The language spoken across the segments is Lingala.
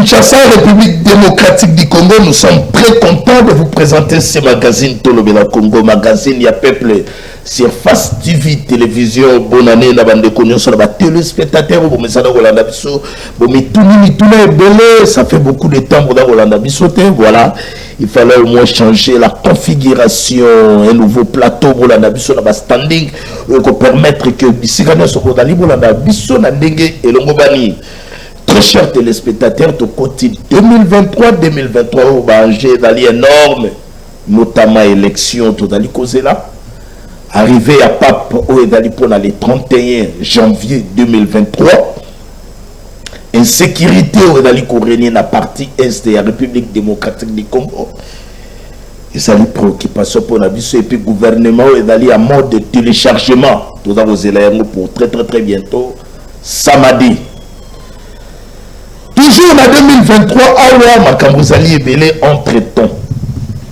Kinshasa, République démocratique du Congo, nous sommes très contents de vous présenter ce magazine Tolobela Congo, magazine ya peuple sur Face TV, télévision, bonne année, na bande connu sur la téléspectateur, bon message Rolanda Bisso, bon mituni belé, ça fait beaucoup de temps pour Rolanda Bisso, voilà, il fallait au moins changer la configuration, un nouveau plateau Rolanda Bisso, na standing, pour permettre que Bissigano soit Rolanda Bisso, na ndenge et l'ongobani. Très chers téléspectateurs, au côté 2023-2023, au Banger d'Ali énorme, notamment élection, tout d'Ali Kozela, arrivé à Pape, au Edali pour le 31 janvier 2023, insécurité, au Edali Koureni, la partie Est de la République démocratique du Congo, et ça lui préoccupation pour la vie, et puis gouvernement, au Edali à mode de téléchargement, tout d'Ali pour très bientôt, samedi. Toujours en 2023, Awa Makambozali est belé entre-temps.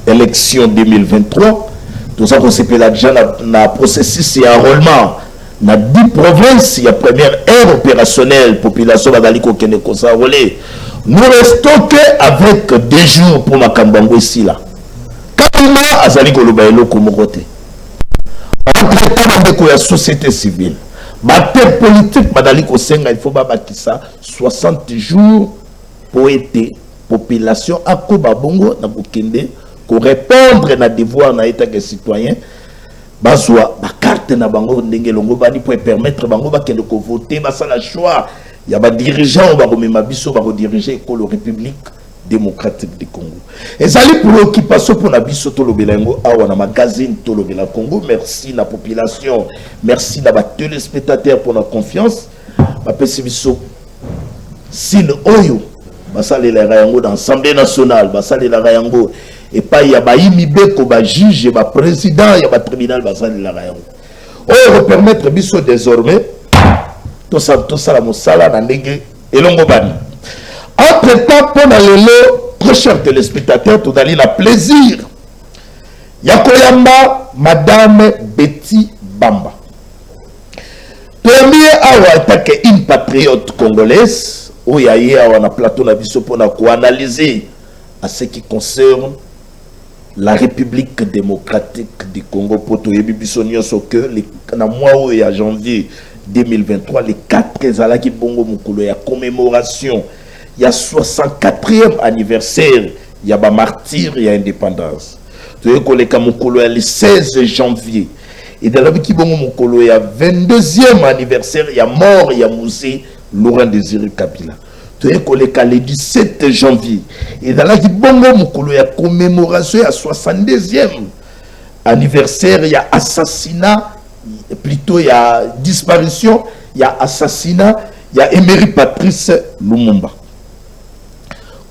Élection 2023. Tout ça qu'on s'est fait déjà dans le processus et enrôlement. Dans 10 provinces, il y a première ère opérationnelle. Population Badali Kokene Kosarolé. Nous restons qu'avec 2 jours pour Makambango ici là. Kalima Azali Kolobaelo Komorote. Entre-temps, dans la société civile. Bataille politique, il faut que 60 jours pour être population à Kobabongo, na Bukende, pour répondre à devoir na état que citoyen, bazwa ba carte na bango ndenge longo bani pour permettre bango ba kende ko voter ba la choix. Il y a ba dirigeants ba komema biso ba diriger ko la République démocratique du Congo. Et ça les préoccupations pour la biso to lobelango awa na magazine to lobela Congo. Merci la population, merci la téléspectateurs pour la confiance. Ba pesi biso sin oyo basale la rayango dans l'Assemblée nationale, basale la rayango et pas il y a ba imibeko ba juge ba président, il y a ba tribunal basale la rayango. Oh permettre biso désormais tout ça la mosala na ndenge elongo bani. Entre-temps, pour l'élo, très chers téléspectateurs, tout d'aller la plaisir. Yakoyamba, Madame Betty Bamba. Premier awa attaque une patriote congolaise, où il y a un plateau na biso pour analyser à ce qui concerne la République démocratique du Congo. Pour tout yebibisonio so que na mois où il y a janvier 2023, les 4 alaki bongo mukolo ya commémoration. Il y a 64e anniversaire, il y a martyr, il y a indépendance. Tu sais que le 16 janvier, et dans la vie qui il y a 22e anniversaire, il y a mort, il y a Moussé, Laurent Désiré Kabila. Tu sais que le 17 janvier, et dans la vie il y a commémoration, il y a 62e anniversaire, il y a assassinat, plutôt il y a disparition, il y a assassinat, il y a Emery Patrice Lumumba.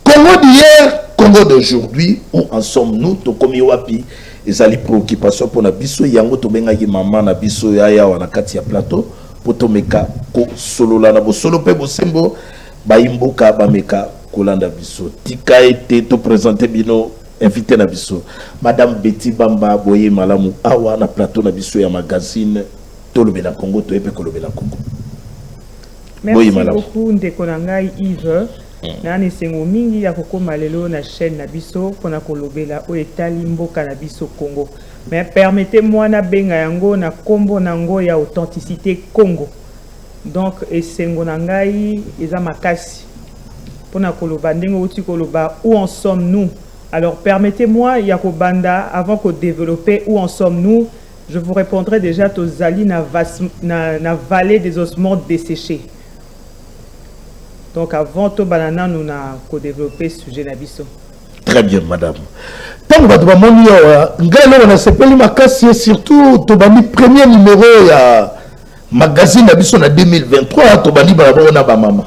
Congo d'hier, Congo d'aujourd'hui, où en sommes-nous? Tokomi wapi, et ça les préoccupations pour la biso, yango to benga ki maman na biso ya wana kati ya plateau, pour to meka ko solo la na bo solo pe bo sembo, ba imboka ba meka kolanda biso. Tika été to présenter bino invité na biso. Madame Betty Bamba boye malamu awa na plateau na biso ya magazine Tolobela Congo to epe kolobela Congo. Merci beaucoup Ndekonangai Yves. Nani sengo mingi ya kokoma lelo na chaîne na biso pona kolobela o etali mboka na biso Congo. Mais permettez-moi na benga yango na kombo nango ya authenticité Congo. Donc esengo nangai eza makasi pona koloba ndengo uti koloba où en sommes-nous. Alors permettez-moi ya kobanda avant que développer où en sommes-nous, je vous répondrai déjà tozali na vallée des ossements desséchés. Donc avant tout banana nous n'a co-développé ce sujet nabiso. Très bien madame. Tant que va moni ngalo on a sepeli makasi surtout to bani premier numéro ya magazine nabiso na 2023 to bani ba bona ba mama.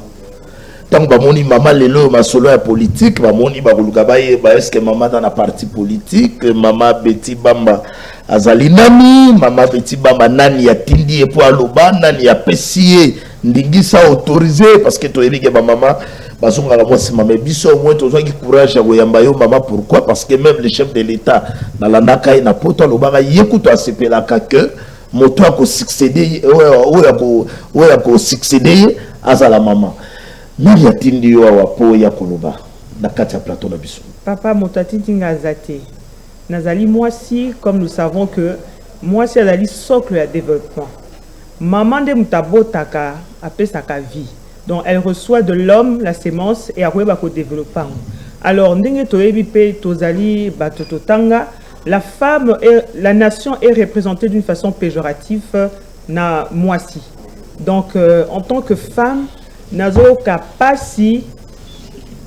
Tant que ba moni mama lelo ma solo ya politique ba moni ba kuluka ba est-ce que maman dans la partie politique maman Betty Bamba azali nami maman Betty Bamba nani ya tindi e po aloba nani ya pesier ndingisa autorisé parce que to yebike ba maman bazonga la moi c'est maman biso au moins to qui courage ya koyamba yo maman. Pourquoi? Parce que même le chef de l'état na landaka ina poto alobaka yekuto asepelaka que moto a ko succéder o ya ko succéder à la maman. Nani atindi yo awapo ya koloba na kati ya plateau na biso. Papa motatiti ngazate. Nazali mwasi, comme nous savons que mwasi azali socle ya développement. Maman de mutabotaka apesaka vie. Donc elle reçoit de l'homme la sémence et après bako développer. Alors ndenge toyebi pe tozali batototanga, la femme et la nation est représentée d'une façon péjorative na mwasi. Donc en tant que femme nazo kapasi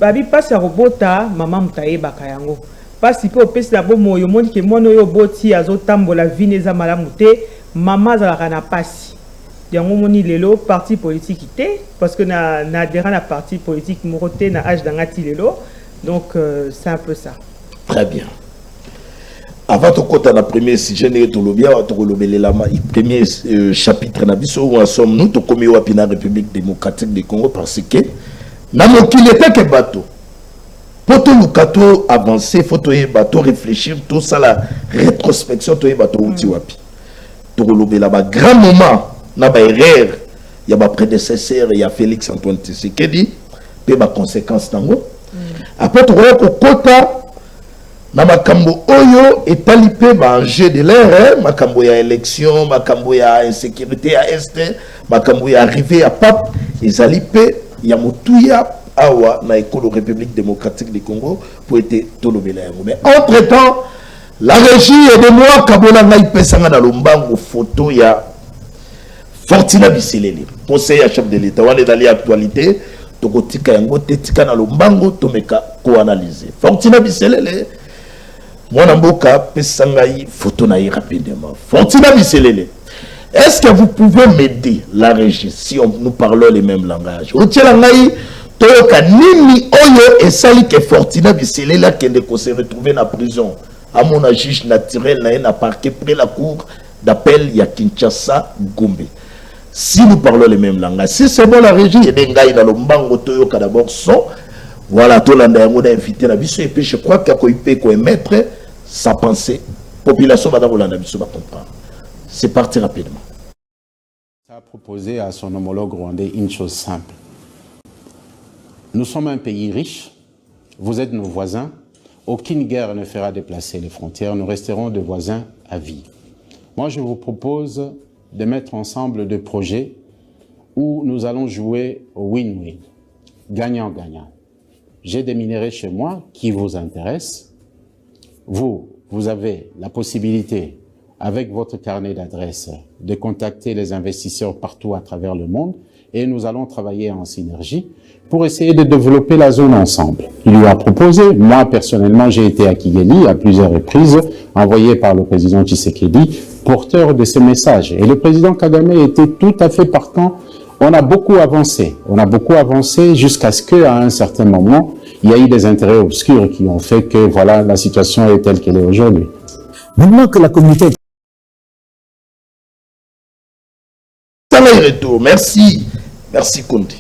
babi pasi robota maman mutaye bakayango. Pasi pe opesi la bomo yo moni ke mono yo boti azo tambola vine za malamu te maman za kana pasi. Yango moni lelo parti politique ité parce que na adhérent à parti politique moroté na âge d'angati lelo. Donc c'est un peu ça. Très bien. Avant de côté la première sujet le premier chapitre na biso où en sommes nous to komi wapi na République démocratique du Congo parce que na mokili que bateau poto lukato avancer faut to bateau réfléchir tout ça la rétrospection to bateau uti wapi to kolobela ba grand moment na ba erreur ya ba prédécesseur ya Félix Antoine Tshisekedi pe ba conséquences nango après to ko kota na makambo oyo etalipe ba enjeu de l'air makambo ya élection makambo ya insécurité à est makambo ya arrivé à pape ezalipe ya mutuya awa na école République démocratique du Congo pour être tolobela yango mais entre temps la régie et de moi kabola ngai pesanga na lombango photo ya Fortina Biselele conseiller chef de l'état wale dali actualité tokotika yango tetika na lombango tomeka ko analyser Fortina Biselele Mon mboka pesangai photo na rapidement. Fortina Biselele. Est-ce que vous pouvez m'aider la régie si nous parlons les mêmes langages? Otilangai toyoka nini oyo esali que Fortina Biselele kende ko se retrouver na prison. À mon juge naturel na parquet près la cour d'appel ya Kinshasa Gombe. Si nous parlons les mêmes langages, si c'est bon la régie et dengai dans le mbango toyoka d'abord son voilà tout l'anda yango invité la biso et puis je crois qu'il peut émettre sa pensée. Population madame Olanda biso va comprendre. C'est parti rapidement. Ça a proposé à son homologue rwandais une chose simple. Nous sommes un pays riche, vous êtes nos voisins, aucune guerre ne fera déplacer les frontières, nous resterons de voisins à vie. Moi je vous propose de mettre ensemble des projets où nous allons jouer au win-win, gagnant-gagnant. J'ai des minéraux chez moi qui vous intéressent. Vous avez la possibilité, avec votre carnet d'adresses, de contacter les investisseurs partout à travers le monde et nous allons travailler en synergie pour essayer de développer la zone ensemble. Il lui a proposé, moi personnellement j'ai été à Kigali à plusieurs reprises, envoyé par le président Tshisekedi, porteur de ce message. Et le président Kagame était tout à fait partant. On a beaucoup avancé jusqu'à ce qu'à un certain moment, il y a eu des intérêts obscurs qui ont fait que voilà, la situation est telle qu'elle est aujourd'hui. Maintenant que la communauté... Merci. Merci Kondi.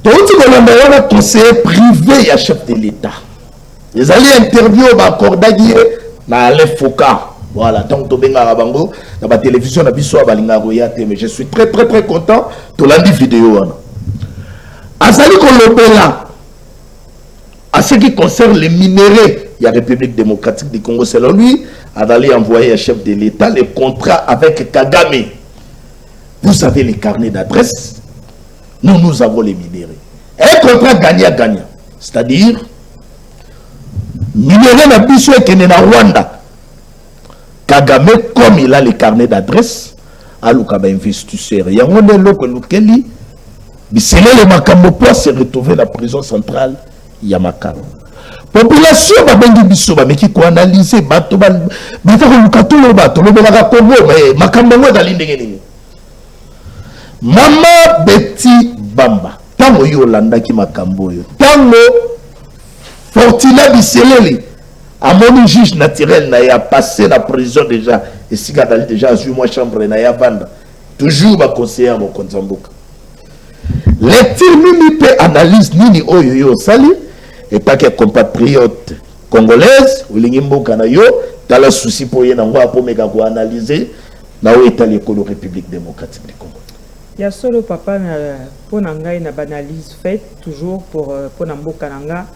Donc, tu as un conseiller privé à chef de l'État. Ils allaient interviewer Bakordagui dans Alain Foucault. Voilà, donc tu as dans la télévision, mais je suis très content de la vidéo. Azali Kolobela, à ce qui concerne les minéraux, il y a la République démocratique du Congo, selon lui, a d'aller envoyer un chef de l'État les contrats avec Kagame. Vous avez les carnets d'adresse, nous avons les minéraux. Un contrat gagnant-gagnant, c'est-à-dire, minéraux na biso et kene na Rwanda. Kagame, comme il a les carnets d'adresse, à l'Ukaba investisseur. Il y a un autre Lukeli, Biselele Makambo pour se retrouver la prison centrale Yamakaro. Population va bengi biso ba meki ko analyser bato ba bafako lukatulo bato lo bela ko bo mais makambo ngo dali ndenge nini. Mama Betty Bamba tango yo landa ki makambo yo. Tango Fortina Biselele à mon juge naturel n'a ya passé la prison déjà et si gadali déjà sur moi chambre na ya vanda toujours ba conseiller mon konzamboka. Lecture mimi pe analyse nini oyo yo sali et pas que compatriotes congolaises ou l'ingimboka na yo dans le souci pour y en avoir pour méga analyser là où est l'école République démocratique du Congo. Il y a solo papa pour nanga na banalise faite toujours pour namboka nanga.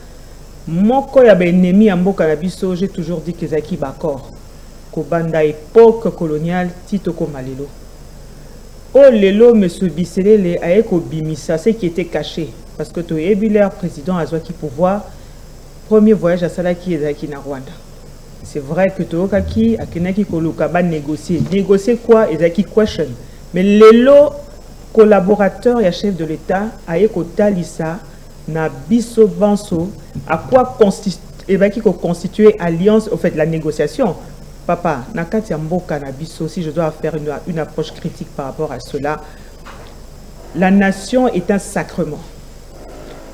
Moko ya ennemi ya mboka na biso, j'ai toujours dit que zaki bakor. Ko banda époque coloniale tito ko malelo. Oh lelo monsieur Biselele a eko bimisa ce qui était caché parce que to ebiler président a qui pouvoir premier voyage à Salaki ezaki na Rwanda. C'est vrai que to kaki akenaki koluka ba négocier quoi ezaki question. Mais lelo collaborateur et chef de l'État a talisa na biso banso à quoi constituer alliance au fait la négociation. Papa, na kati ya mboka na biso, si je dois faire une approche critique par rapport à cela, la nation est un sacrement.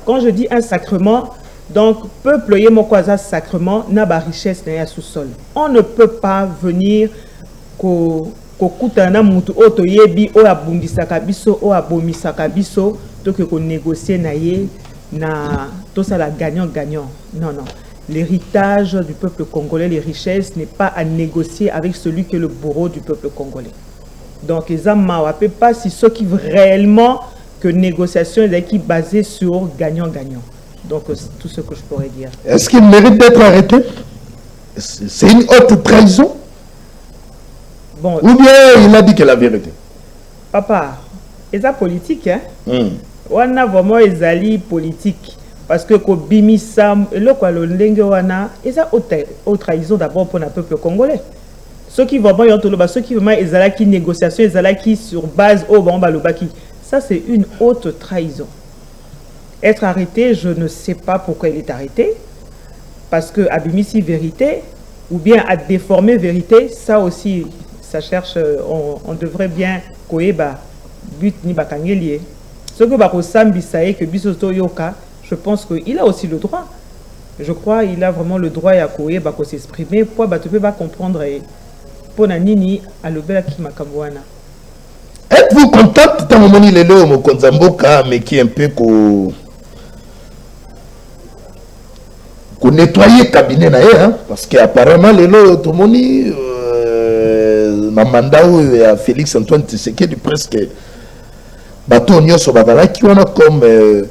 Quand je dis un sacrement, donc peuple yé mokwaza sacrement na ba richesse na ya sous-sol. On ne peut pas venir kokutana mutu oto yebi o abundisaka biso o abomisaka biso to que négocier na ye na tout ça la gagnant. Non. L'héritage du peuple congolais, les richesses n'est pas à négocier avec celui qui est le bourreau du peuple congolais. Donc les amants ne peuvent pas si ce qui réellement que négociation est qui basée sur gagnant. Donc c'est tout ce que je pourrais dire. Est-ce qu'il mérite d'être arrêté? C'est une haute trahison? Bon, ou bien il a dit que la vérité? Papa, c'est ça politique, hein? On a vraiment les politique. Parce que ko bimisa le quoi le ndenge wana, et ça haute trahison d'abord pour le peuple congolais. Ceux qui vraiment ceux qui vraiment ezala qui négociation, ezala qui sur base au balobaki, ça c'est une haute trahison. Être arrêté, je ne sais pas pourquoi il est arrêté. Parce que abimisi vérité ou bien à déformer vérité, ça aussi ça cherche, on devrait bien koeba but ni bakangelier. Ce que bakosambi sae que bisoto yoka, je pense qu'il a aussi le droit. Je crois qu'il a vraiment le droit à koeba ko s'exprimer pour batoupe ba comprendre pour nanini à l'obela ki makamwana. Êtes-vous contente tant moni lelo mo konzamboka mais qui un peu ko nettoyer cabinet na hein parce que apparemment lelo to moni na mandat ya Félix Antoine Tshisekedi presque bato nyonso bazalaki wana comme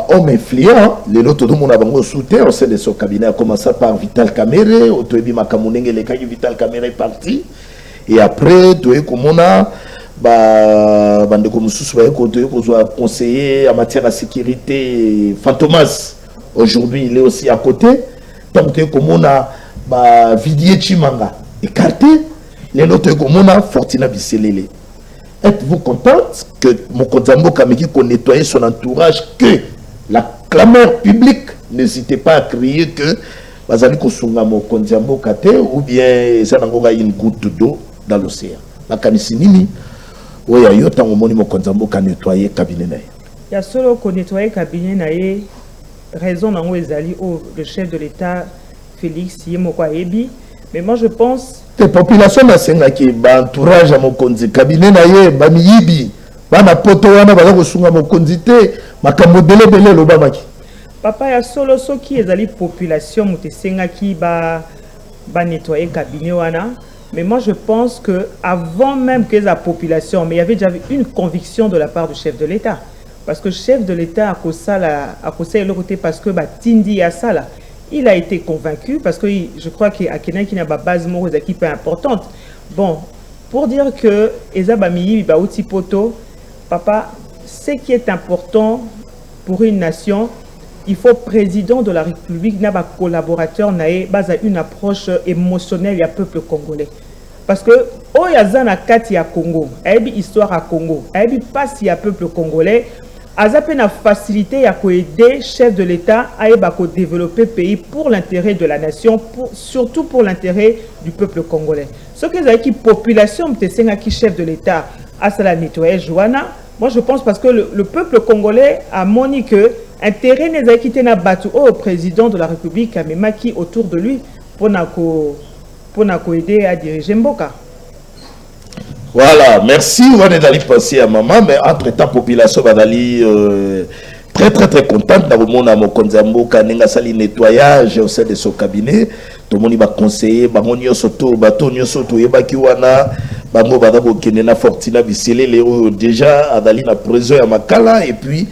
homme influent lelo todo mona bango soutien au sein de son cabinet a commencé par Vital Kamerhe otoyebi makamunenge le kaji Vital Kamerhe est parti et après toye komona bande comme sous conseiller en matière de sécurité Fantomas aujourd'hui il est aussi à côté donc toye komona Vidier Chimanga écarté les autres komona Fortina Biselele. Êtes-vous contente que Mokonzambo Kameki qu'on nettoie son entourage, que la clameur publique, n'hésitez pas à crier que Bazali Kosunga Mokonzambo Kate ou bien ça n'a une goutte d'eau dans l'océan. La Kanisinini, oui, il y a tant de Mokonzambo qui a nettoyé le cabinet. Il y a solo qu'on nettoie le cabinet, raison dans le chef de l'État, Félix Yemokwa Ebi. Mais moi je pense les populations nasenga ki ba entourage à mokonzi cabinet na ye ba miyibi ba na poto wana ba ko sunga mokonzi te makambo belebele lo ba maki. Papa ya solo soki ezali population mutesenga ki ba nettoyer cabinet wana. Mais moi je pense que avant même que la population, mais il y avait déjà une conviction de la part du chef de l'État. Parce que le chef de l'État a causé le côté parce que Tindi ya sala. Il a été convaincu parce que je crois qu'il y a qui n'a pas base morale d'équipe importante. Bon, pour dire que Ezabami Baouti Poto, papa, ce qui est important pour une nation, il faut président de la République n'a pas collaborateur n'a pas une approche émotionnelle du peuple congolais. Parce que Oyazana Kati à Congo, Aibi histoire à Congo, Aibi passe à peuple congolais. Azapé na facilité à aider chef de l'État à développer le pays pour l'intérêt de la nation, surtout pour l'intérêt du peuple congolais. Ce que les qui population qui chef de l'État à la nettoyer Joana, moi je pense parce que le peuple congolais a moni que intérêt n'est quitté na batu au président de la République à qui autour de lui pour aider à diriger Mboka. Voilà, merci. On est allé passer à maman, mais entre-temps, la population va aller très contente dans le monde à Mokonzambo, Kanenga Sali nettoyage au sein de son cabinet. Tout le monde va conseiller, Bamonio Soto, Batonio Soto, Ebakiwana, bango badako kenena Fortina Biselele oyo déjà azali na prison ya makala et puis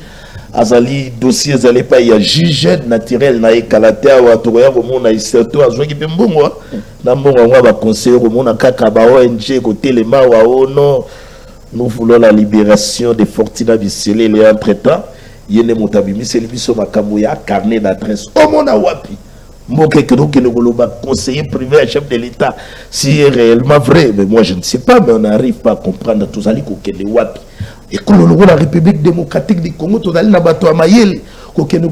azali dossier azali pa ya juge naturel na ekalate wa to ya komona iseto azwaki pe mbongo na mbongo ngwa ba conseiller komona kaka ba ONG ko telema wa ono nous voulons la libération de Fortina Biselele entre-temps yene motabimi seli biso makambo ya carnet d'adresse omona wapi Moké que nous conseiller privé, chef de l'État, si est réellement vrai, mais moi je ne sais pas, mais on n'arrive pas à comprendre tout ça, qu'il est wapi. Et que nous la République démocratique du Congo, tout d'aller nabato amayeli, que nous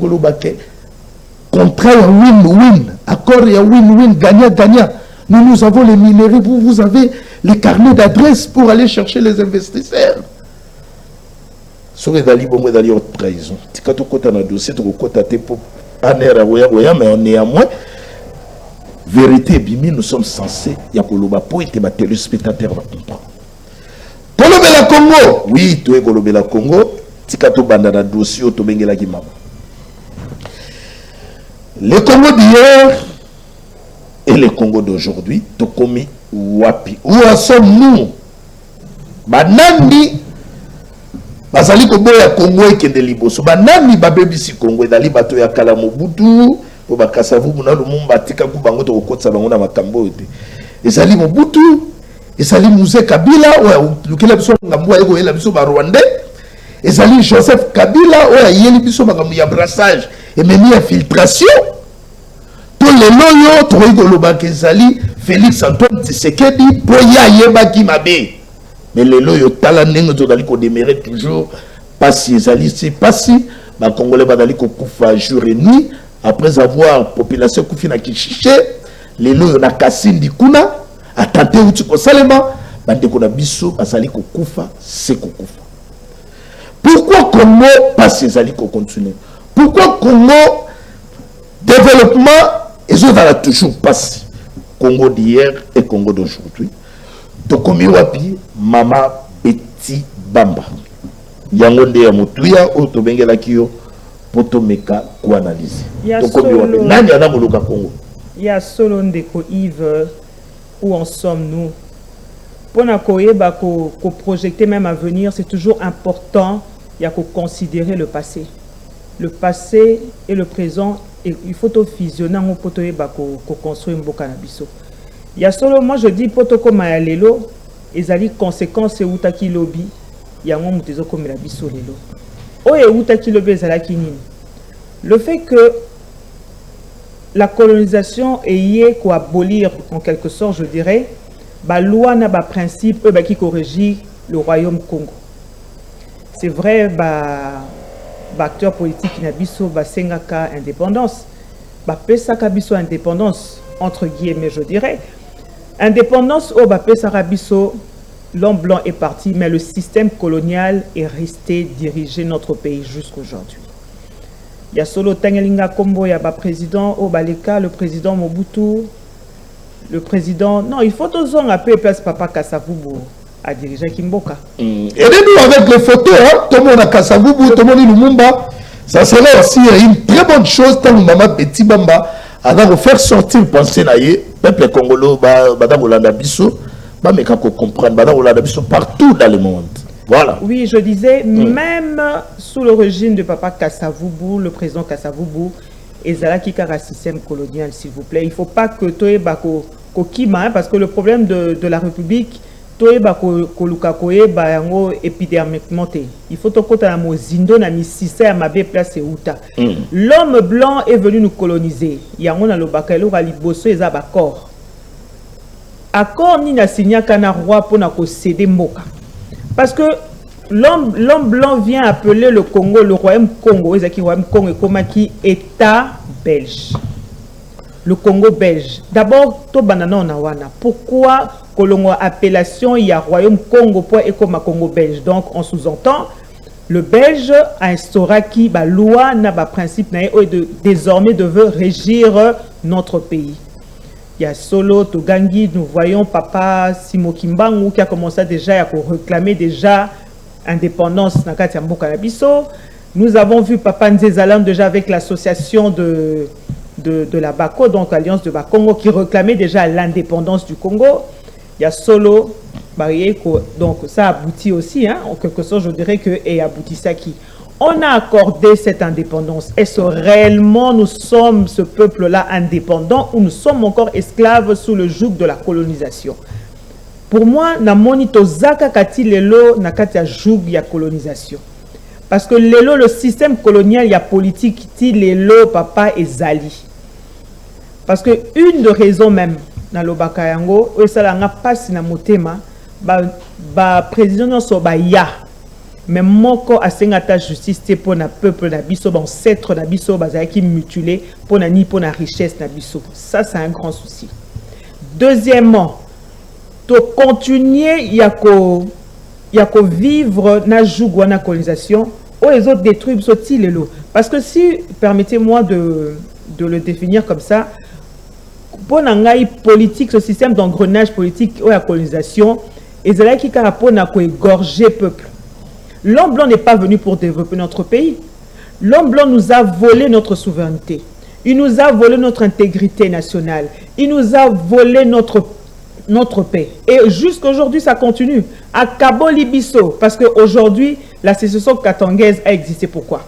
contrat ya win-win, accord ya win-win, gagnant-gagnant. Nous avons les minéraux, vous avez les carnets d'adresse pour aller chercher les investisseurs. Sur les dali, bon, dali, haute trahison. Si tu as un dossier, tu as pour mais on est à moins. Vérité, Bimi, nous sommes censés, il y a Koloba pour être ma téléspectateur va comprendre. Kolobela Congo, oui, tu es Kolobela Congo, Tikato Bandana dossier, Otobengela Kimama. Le Congo d'hier et le Congo d'aujourd'hui, Tokomi Wapi. Où en sommes-nous? Banani. Bazali ko boya Congo ekende liboso banani babebisi Congo ezali bato ya kala Mobutu po bakasavu na lumumba tika ku bango to kokotsa bango na makambo te ezali Mobutu ezali Mzee Kabila oya lukela biso ngambo eko yela biso ba Rwanda ezali Joseph Kabila oya yeli biso makambo ya brassage et meni ya filtration to lelo yo to ikoloba kezali Félix Antoine Tshisekedi boya yeba ki mabe. Mais les loyaux talaneng zodali ko démérer toujours pas si ezali c'est pas si ba congolais badali ko kufa jour et nuit après avoir population kufi na kichiche les loyaux na kasindi kuna atante uti ko salema bande ko na biso basali ko kufa c'est ko kufa. Pourquoi Congo pas si ezali ko continuer? Pourquoi Congo développement ezodala toujours pas si Congo d'hier et Congo d'aujourd'hui? Tokomi wapi mama Betty Bamba yango nde ya mutuya o tobengela kiyo poto meka ko analyse tokomi wapi nani ana muluka Congo ya solo ndeko Yves où en sommes-nous pour na koyeba ko projeter même à venir c'est toujours important ya ko considérer le passé et le présent et il faut to fusionner ngo poto yeba ko construire mboka na biso. Il y a seulement, moi je dis, potoko mayalelo, ezali conséquences et outaki lobby, yango mutezo comme la biso lelo. Oye outaki lobby ezalaki nini. Le fait que la colonisation ait quoi abolir en quelque sorte, je dirais, ba loi na ba principe qui corrige le royaume Congo. C'est vrai, ba acteur politique na biso ba sengaka indépendance, ba pesaka biso indépendance entre guillemets, je dirais. Indépendance au Bapé Sarabiso, l'homme blanc est parti, mais le système colonial est resté diriger notre pays jusqu'aujourd'hui. Il y a solo Tangelinga Kombo, il y a le président Obaleka, le président Mobutu, le président... Non, il faut tous en appeler place Papa Kasavubu à diriger Kimboka. Aidez-nous avec les photos, hein? Tout le monde a Kasavubu, tout le monde a Lumumba. Ça serait aussi une très bonne chose tant que Maman Betty Bamba a faire sortir penser naïe. Peuple congolais, comprendre, partout dans le monde. Voilà. Oui, je disais, même sous le régime de Papa Kasavubu, le président Kasavubu, ezalaki kaka système colonial, s'il vous plaît. Il ne faut pas que Toeba Kokima, parce que le problème de la République, Toeba Kolukakoye, Bayango, épidermiquement. Il faut que la Mozindo, na misisa, Mabe, place et Outa. L'homme blanc est venu nous coloniser. Yango na Lobakalo, Raliboso, et Zabakor. Accord ni na signé kana roi pour na céder Mboka. Parce que l'homme blanc vient appeler le Congo, le royaume Congo, le royaume Congo et Komaki, État belge. Le Congo belge. D'abord, to banana onawana. Pourquoi kolongo appellation il y a royaume Congo pour Ekoma Congo belge. Donc on sous-entend le belge a instauré qui ba loi na ba principe na désormais devait régir notre pays. Il y a solo Togangi, nous voyons papa Simo Kimbangu qui a commencé déjà à réclamer déjà indépendance na kati ya mboka na biso. Nous avons vu papa Nzezalam déjà avec l'association de la Bako, donc Alliance de Bakongo, qui réclamait déjà l'indépendance du Congo. Il y a solo Donc ça aboutit aussi, hein, en quelque sorte, je dirais que et aboutit ça qui. On a accordé cette indépendance. Est-ce réellement nous sommes ce peuple-là indépendant ou nous sommes encore esclaves sous le joug de la colonisation? Pour moi, na monito zaka kati lelo na kati ya joug ya colonisation. Parce que lelo le système colonial ya politique ti lelo papa ezali. Parce que une de raisons même na lobaka yango o sala nga passe na motema ba président no so ba ya. Mais moko asengata justice te pour na peuple na biso ba ancêtre na biso bazaki mutilé pour na ni pour na richesse na biso. Ça c'est un grand souci. Deuxièmement, to continuer yako vivre na jougwa na colonisation ou les autres détruire biso ti lelo. Parce que si permettez-moi de le définir comme ça, pour ngai politique, ce système d'engrenage politique ou la colonisation, et c'est là qui pour égorger peuple. L'homme blanc n'est pas venu pour développer notre pays. L'homme blanc nous a volé notre souveraineté. Il nous a volé notre intégrité nationale. Il nous a volé notre paix. Et jusqu'à aujourd'hui, ça continue. À Cabo Libiso, parce qu'aujourd'hui, la sécession katangaise a existé. Pourquoi?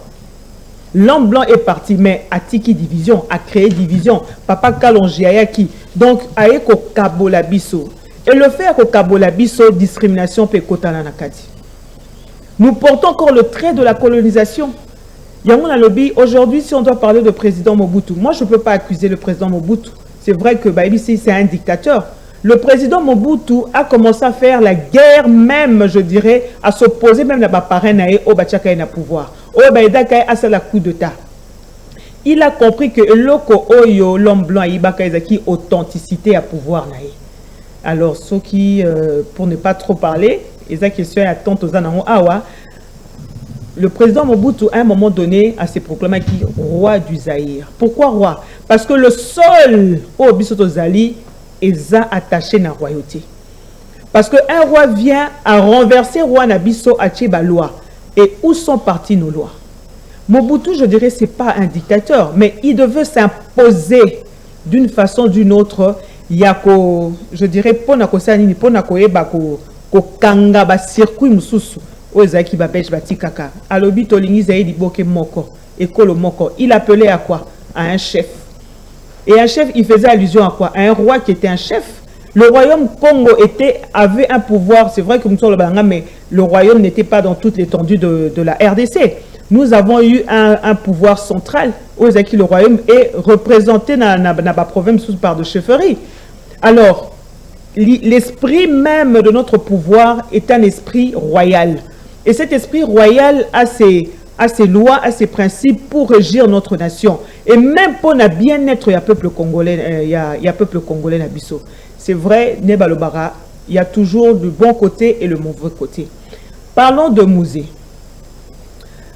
L'homme blanc est parti, mais a tiki division, a créé division. Papa Kalonji Ayaki. Donc, aeko Cabo Libiso. Et le fait que Cabo Libiso, discrimination, peut kotana nakati. Nous portons encore le trait de la colonisation. Yangon a lobby. Aujourd'hui, si on doit parler de président Mobutu, moi je ne peux pas accuser le président Mobutu. C'est vrai que c'est un dictateur. Le président Mobutu a commencé à faire la guerre même, je dirais, à s'opposer même à Baparena au Bachaka na pouvoir. Au Baïdaka a fait la coup d'État. Il a compris que l'homme blanc a authenticité à pouvoir. Alors, ceux qui, pour ne pas trop parler, le président Mobutu, à un moment donné, a ses proclamé qui roi du Zaïre. Pourquoi roi? Parce que le seul au Bisoto Zali est attaché à la royauté. Parce qu'un roi vient à renverser roi Nabiso à Tcheba loi. Et où sont parties nos lois? Mobutu, je dirais, ce n'est pas un dictateur, mais il devait s'imposer d'une façon ou d'une autre. Yako, je dirais, ponako sanini, ponako ebako. Ko kanga ba circuit mususu ozaki ba beche ba tikaka alobi tolingi zaidi boke moko ekolo moko. Il appelait à quoi? À un chef. Et un chef, il faisait allusion à quoi? À un roi qui était un chef. Le royaume Congo avait un pouvoir, c'est vrai que nous sommes le Balanga, mais le royaume n'était pas dans toute l'étendue de la RDC. Nous avons eu un pouvoir central ozaki le royaume est représenté dans la province par de chefferie. Alors l'esprit même de notre pouvoir est un esprit royal. Et cet esprit royal a ses lois, a ses principes pour régir notre nation. Et même pour le bien-être, il y a peuple congolais, il y a peuple congolais Nabiso. C'est vrai, Nebalobara, il y a toujours le bon côté et le mauvais côté. Parlons de Mouzé.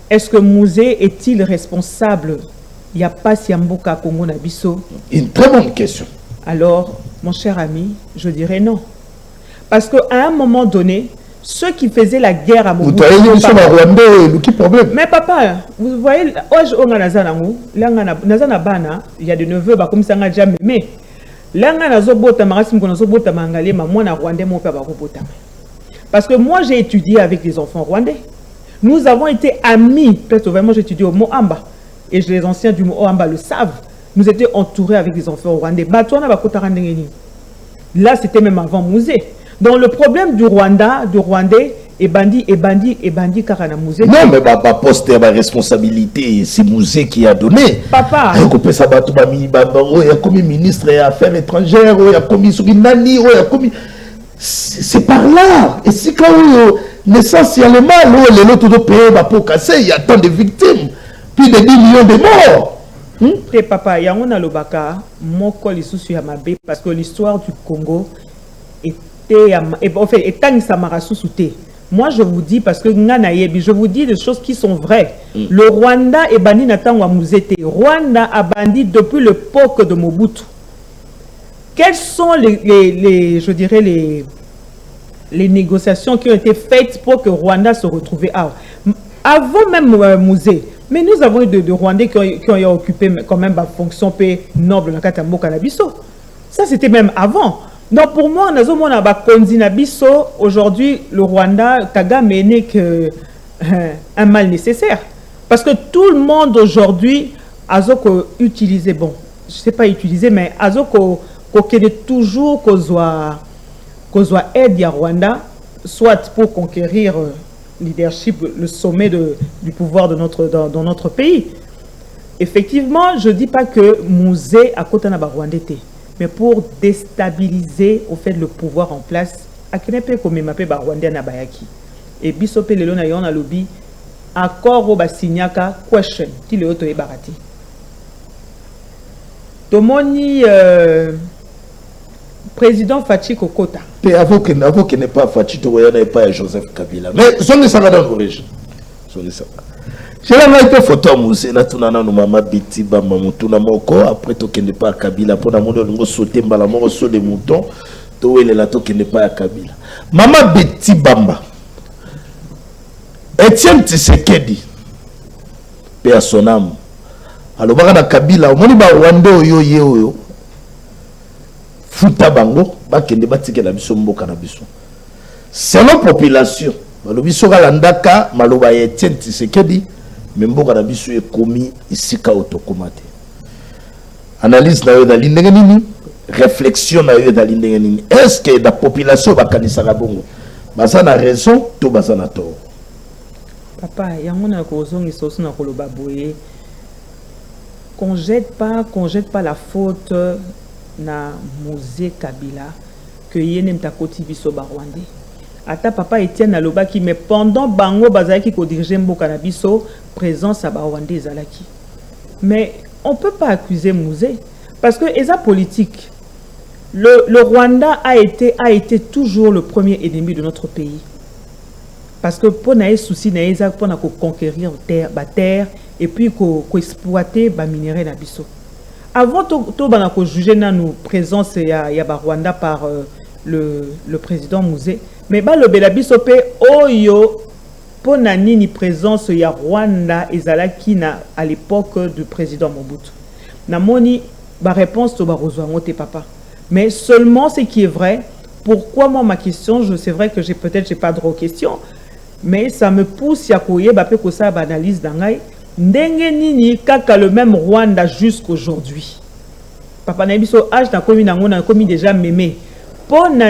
Est-ce que Mouzé est-il responsable? Il n'y a pas Siamboka Congo Nabiso. Une très bonne question. Alors, mon cher ami, je dirais non. Parce qu'à un moment donné, ceux qui faisaient la guerre à Mobutu... Mais papa, vous voyez, il y a des neveux, comme ça, mais parce que moi, j'ai étudié avec les enfants rwandais. Nous avons été amis. Peut-être vraiment, j'ai étudié au Moamba. Et les anciens du Moamba le savent. Nous étions entourés avec des enfants rwandais. Là, c'était même avant Mouzé. Donc, le problème du Rwandais, est bandit, Karana Mouzé. Non, mais poste la responsabilité, c'est Mouzé qui a donné. Papa. Il y a commis ministre des Affaires étrangères, il y a commis Nani, il y a commis. C'est par là. Et c'est quand essentiellement, l'autre de pays pour casser, il y a tant de victimes. Plus de 10 millions de morts. Et papa, il y a un alobaka, mon col est sous Yamabe, parce que l'histoire du Congo était, en fait, est un samarasou-souté. Moi, je vous dis, parce que je vous dis des choses qui sont vraies. Le Rwanda est banni Natangwa Mouzete. Rwanda a banni depuis l'époque de Mobutu. Quelles sont je dirais, les négociations qui ont été faites pour que Rwanda se retrouve avant même Mouzé? Mais nous avons eu de Rwandais qui ont occupé quand même la fonction noble dans Katambo Kanabiso. Ça, c'était même avant. Donc pour moi, aujourd'hui, le Rwanda, Kagame n'est qu'un mal nécessaire. Parce que tout le monde aujourd'hui a utilisé, bon, je ne sais pas utiliser, mais a toujours qu'on soit aide à Rwanda, soit pour conquérir leadership, le sommet du pouvoir dans notre pays. Effectivement, je ne dis pas que Musée à côté de Rwandais, mais pour déstabiliser au fait le pouvoir en place, à Kenepe comme m'appelle Rwandais na bayaki. Et bisope le lona yon a lobby accord au basignaka question ti le auto e barati. Tomoni président Fachi Kokota. Et avant qu'il n'est pas Fachi Togoya n'est pas Joseph Kabila. Mais son ça dans l'origine. J'ai la été photo Moussé na tunana no mama biti ba mamutuna moko après to kende pas Kabila pour na mondo ngo sauter mbala moko so de mouton to wele la to kende pas Kabila. Mama Betty Bamba. Etienne Tshisekedi. Père son âme. Alors baka na Kabila omoni ba Rwanda oyo futa bango ba kende batike na biso mboka na biso. Selon population, balobi soka landaka maloba Etienne Tshisekedi memboka na biso ekomi isika otokomate. Analyse na yo da lindenge nini, réflexion na yo da lindenge nini. Est-ce que la population va kanisa bongo baza na raison to baza na tort? Papa, yango na kozongi soso na koloba boye. Qu'on jette pas la faute na Musée Kabila que yene mtakoti biso ba Rwandais. Ata papa Etienne alobaki mais pendant bango bazaki ko diriger mboka na biso présence à Rwandais zalaki. Mais on peut pas accuser Musée parce que eza politique. Le Rwanda a été toujours le premier ennemi de notre pays. Parce que pour nae souci na eza pour na ko conquérir terre et puis ko exploiter ba minerai na biso. Avant to bana ko juger na nous présence ya ba Rwanda par le président Musée. Mais ba le belabiso pe oyo pour na nini présence ya Rwanda ezalaki na à l'époque du président Mobutu. Na moni ba réponse to ba rozwa ngote papa. Mais seulement ce qui est vrai. Pourquoi moi ma question, c'est vrai que j'ai pas trop de questions, mais ça me pousse à koye ba pe ko sa ba analyse dangai ndenge nini kaka le même Rwanda jusqu'aujourd'hui. Papa na biso âge na komi nango na komi déjà mémé.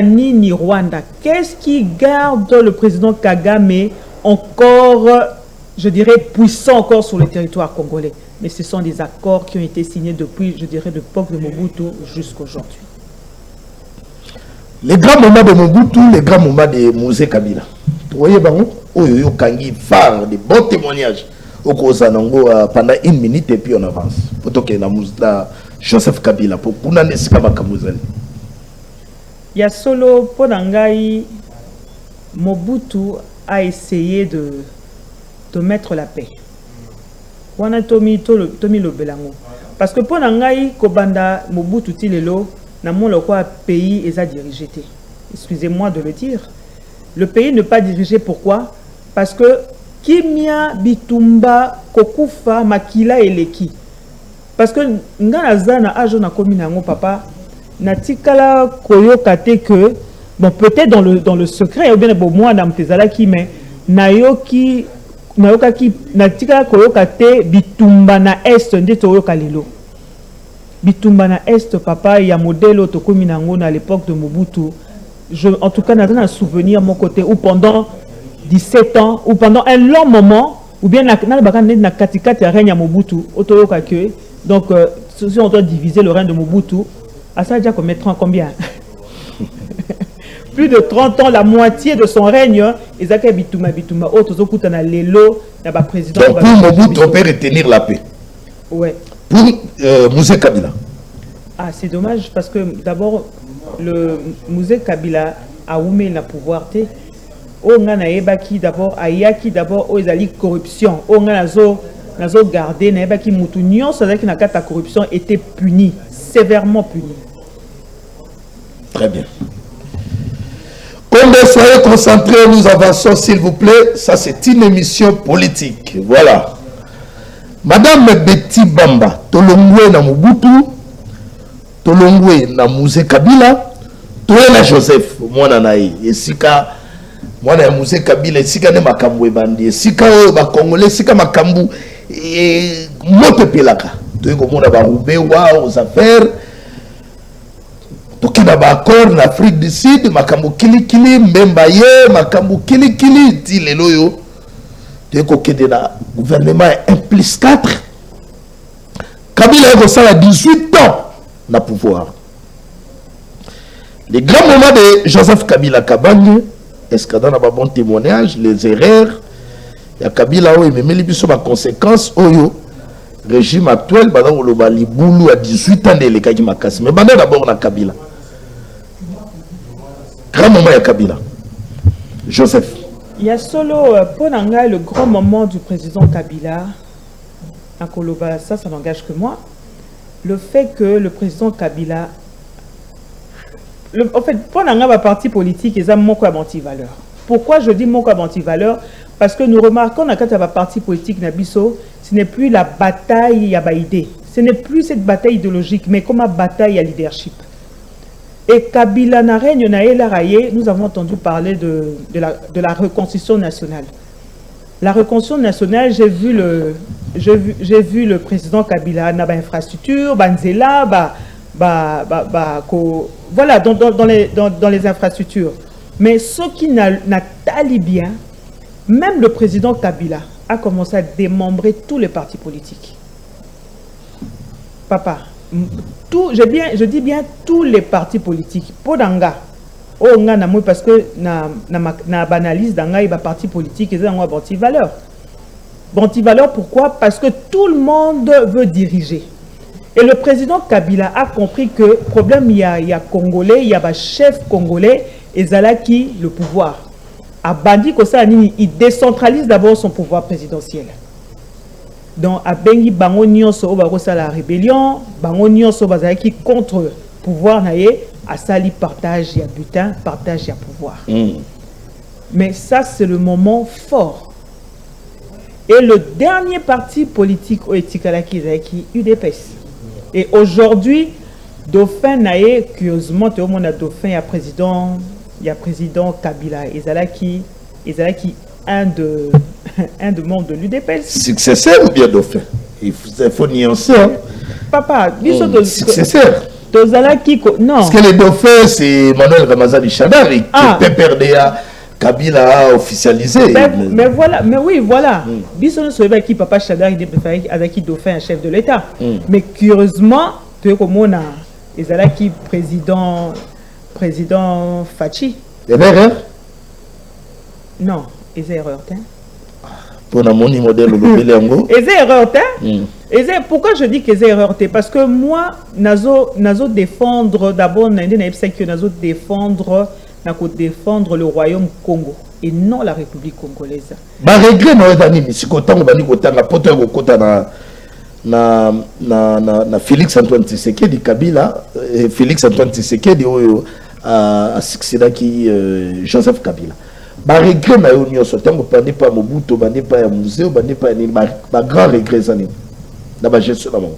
Nini Rwanda, qu'est-ce qui garde le président Kagame encore, je dirais, puissant encore sur le territoire congolais? Mais ce sont des accords qui ont été signés depuis, je dirais, l'époque de Mobutu jusqu'aujourd'hui. Les grands moments de Mobutu, les grands moments de Musée Kabila. Vous voyez, Oyo Kangi, phare, des bons témoignages. Au Kozanango, pendant 1 minute et puis on avance. Pour que la Joseph Kabila, pour qu'on ait ce qu'il Il y a solo Ponangai, Mobutu a essayé de mettre la paix. Wana Tomi Lobelango. Parce que Ponangai, Kobanda, Mobutu Tilelo, n'a mon quoi pays est à diriger. Excusez-moi de le dire. Le pays n'est pas dirigé pourquoi? Parce que Kimia, Bitumba, Kokufa, Makila et Leki. Parce que Nganazana a jona kominango papa. Natikala koyokate que bon peut-être dans le secret ou bien bon moi dans tezalaki mais nayoki natikala koyokate bitumba na est ndito yoka lelo bitumba na est papa ya modèle to kominango na l'époque de Mobutu. En tout cas n'a souvenir mon côté ou pendant 17 ans ou pendant un long moment ou bien na katikati règne ya Mobutu otoyoka que donc si on doit diviser le règne de Mobutu. À ça, déjà combien? Plus de 30 ans, la moitié de son règne, Ezaka Bituma, autres Okutana Lelo, n'a pas président. Donc pour Mobutu, on peut retenir la paix. Ouais. Pour Musée Kabila. Ah, c'est dommage parce que d'abord, le Musée Kabila a oumé la pouvoirté. On a naebaki d'abord, ayaki d'abord, aux ali corruption. On a nazo gardé, naebaki moutounion, c'est-à-dire que la corruption était punie. Sévèrement puni. Très bien. Comme soyez concentrés, nous avançons s'il vous plaît. Ça c'est une émission politique. Voilà. Madame Betty Bamba, Tolongwe na Mobutu, Tolongwe na Musée Kabila, toi Kabila Joseph mwana naye esika mwana ya Muse Kabila esika ne makambo ebandi esika o ba Congolais esika makambo moto pelaka to ko mona ba roubé wa aux affaires to kina ba accord na Afrique du Sud makambo kilikili mbemba ye makambo kilikili ti lelo yo to ko kede na gouvernement 1+4 Kabila a ça 18 ans na pouvoir. Les grands moments de Joseph Kabila Kabange, est-ce que dans un bon témoignage, les erreurs, il y a Kabila où il met les conséquences, au régime actuel, pendant le Baliboulou à 18 ans de l'écart qui m'a cassé. Mais d'abord na Kabila. Grand moment il y a Kabila. Joseph. Il y a solo pour Nanga le grand moment du président Kabila. À Koloba, ça n'engage que moi. Le fait que le président Kabila, en fait, pour un parti politique, ils ont mon anti-valeur. Pourquoi je dis mon anti-valeur? Parce que nous remarquons quand il y a un parti politique Nabiso, ce n'est plus la bataille à idée. Ce n'est plus cette bataille idéologique, mais comme une bataille à leadership. Et Kabila Narègne, nous avons entendu parler de la reconstruction nationale. La reconstruction nationale, j'ai vu le président Kabila na ba infrastructure, banzela, voilà, dans les infrastructures. Mais ce qui n'a tali bien, même le président Kabila a commencé à démembrer tous les partis politiques. Papa, je dis bien tous les partis politiques. Podanga. Oh, parce que na banalise dans les partis politiques, ils ont un anti-valeur. Anti-valeur, pourquoi? Parce que tout le monde veut diriger. Et le président Kabila a compris que problème, il y a Congolais, il y a un chef congolais, et Zalaki, le pouvoir. A Bandi Kosanini, il décentralise d'abord son pouvoir présidentiel. Donc, à Bengi Bango Nyonso, la rébellion, Bango Nyonso, Bazalaki contre pouvoir naïe, à Sali partage, il y a butin, partage, il y a pouvoir. Mais ça, c'est le moment fort. Et le dernier parti politique au Etikalaki, UDPS. Et aujourd'hui, Dauphin naïe, curieusement, tout le monde a Dauphin, il y a président Kabila, Ezalaki, un de membres de l'UDPS. Successeur ou bien Dauphin? Il faut nuancer. Papa, successeur. Non. Parce que le dauphin, c'est Manuel Ramazani Chadari qui PPRDA Kabila a officialisé. Mais voilà, mais oui, voilà. Bisson Soeba qui Papa Chadari est préféré avec qui dauphin un chef de l'État. Mais curieusement, tu es comme on a Ezalaki président Fachi. Il y a une erreur? Non, il y a erreur. Pour la moni modèle il y a erreur. Pourquoi je dis que c'est erreur? Parce que moi, nazo défendre d'abord, nazo défendre le royaume Congo et non la République congolaise. Bah regret non d'anime si quand on va dire que poto kota na Félix Antoine Tshisekedi Kabila Félix Antoine Tshisekedi a succédé qui Joseph Kabila. Bah regret na yo nyonso tango pandi pa Mobutu bandi pa ya musée bandi pa ni ba grand regret ça ni na ba gestion na mo.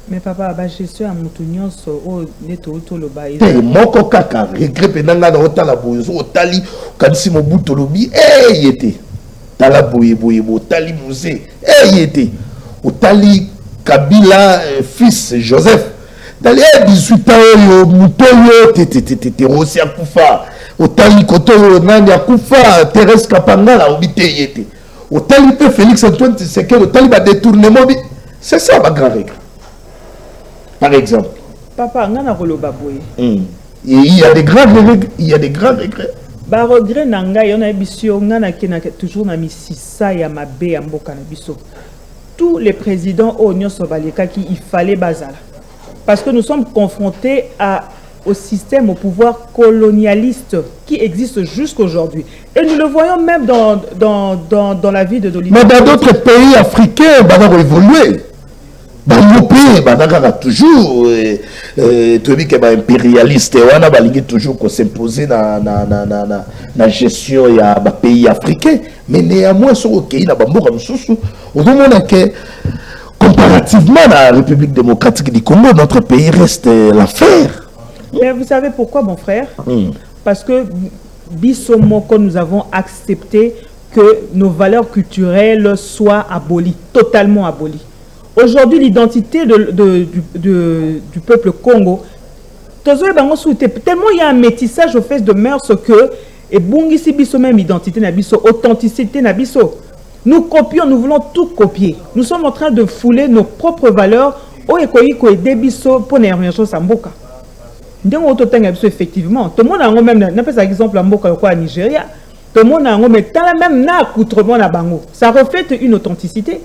Mais papa ba gestion à mutu nyonso o neto to lo ba moko kaka regret penanga na otala boyo otali kanisi Mobutu lobi yete tala boye otali musée yete otali Kabila fils Joseph tali 18 ans mutoyo te rosi akufa otali koto nani akufa Thérèse Kapangala obité yete otali pe Félix Antoine Tshisekedi otali ba détournement c'est ça ma grand regret par exemple. Papa ngana koloba boye il y a des grands regrets. Ba regret nanga yona bisio ngana kena toujours na misisa ya mabe ya mboka na biso. Tous les présidents au nyonso baleka qui il fallait bazala parce que nous sommes confrontés au système, au pouvoir colonialiste qui existe jusqu'aujourd'hui. Et nous le voyons même dans la vie de Dolly. Mais dans d'autres pays africains, on va évoluer. Dans nos pays, on a toujours impérialiste, on a toujours s'imposer dans la gestion des pays africains. Mais néanmoins, sur le pays, on a que comparativement à la République démocratique du Congo, notre pays reste l'affaire. Mais vous savez pourquoi, mon frère? Parce que Bissomoko, nous avons accepté que nos valeurs culturelles soient abolies, totalement abolies. Aujourd'hui, l'identité du peuple Congo, tellement il y a un métissage au fait de mœurs que et bungisi biso même identité na biso, authenticité na biso. Nous copions, nous voulons tout copier. Nous sommes en train de fouler nos propres valeurs au ekoiko et biso pour l'émergence à Mboka. Effectivement, tout le monde a même n'a pas exemple à Mboka quoi à Nigeria. Tout le monde a même na accoutrement na bango. Ça reflète une authenticité.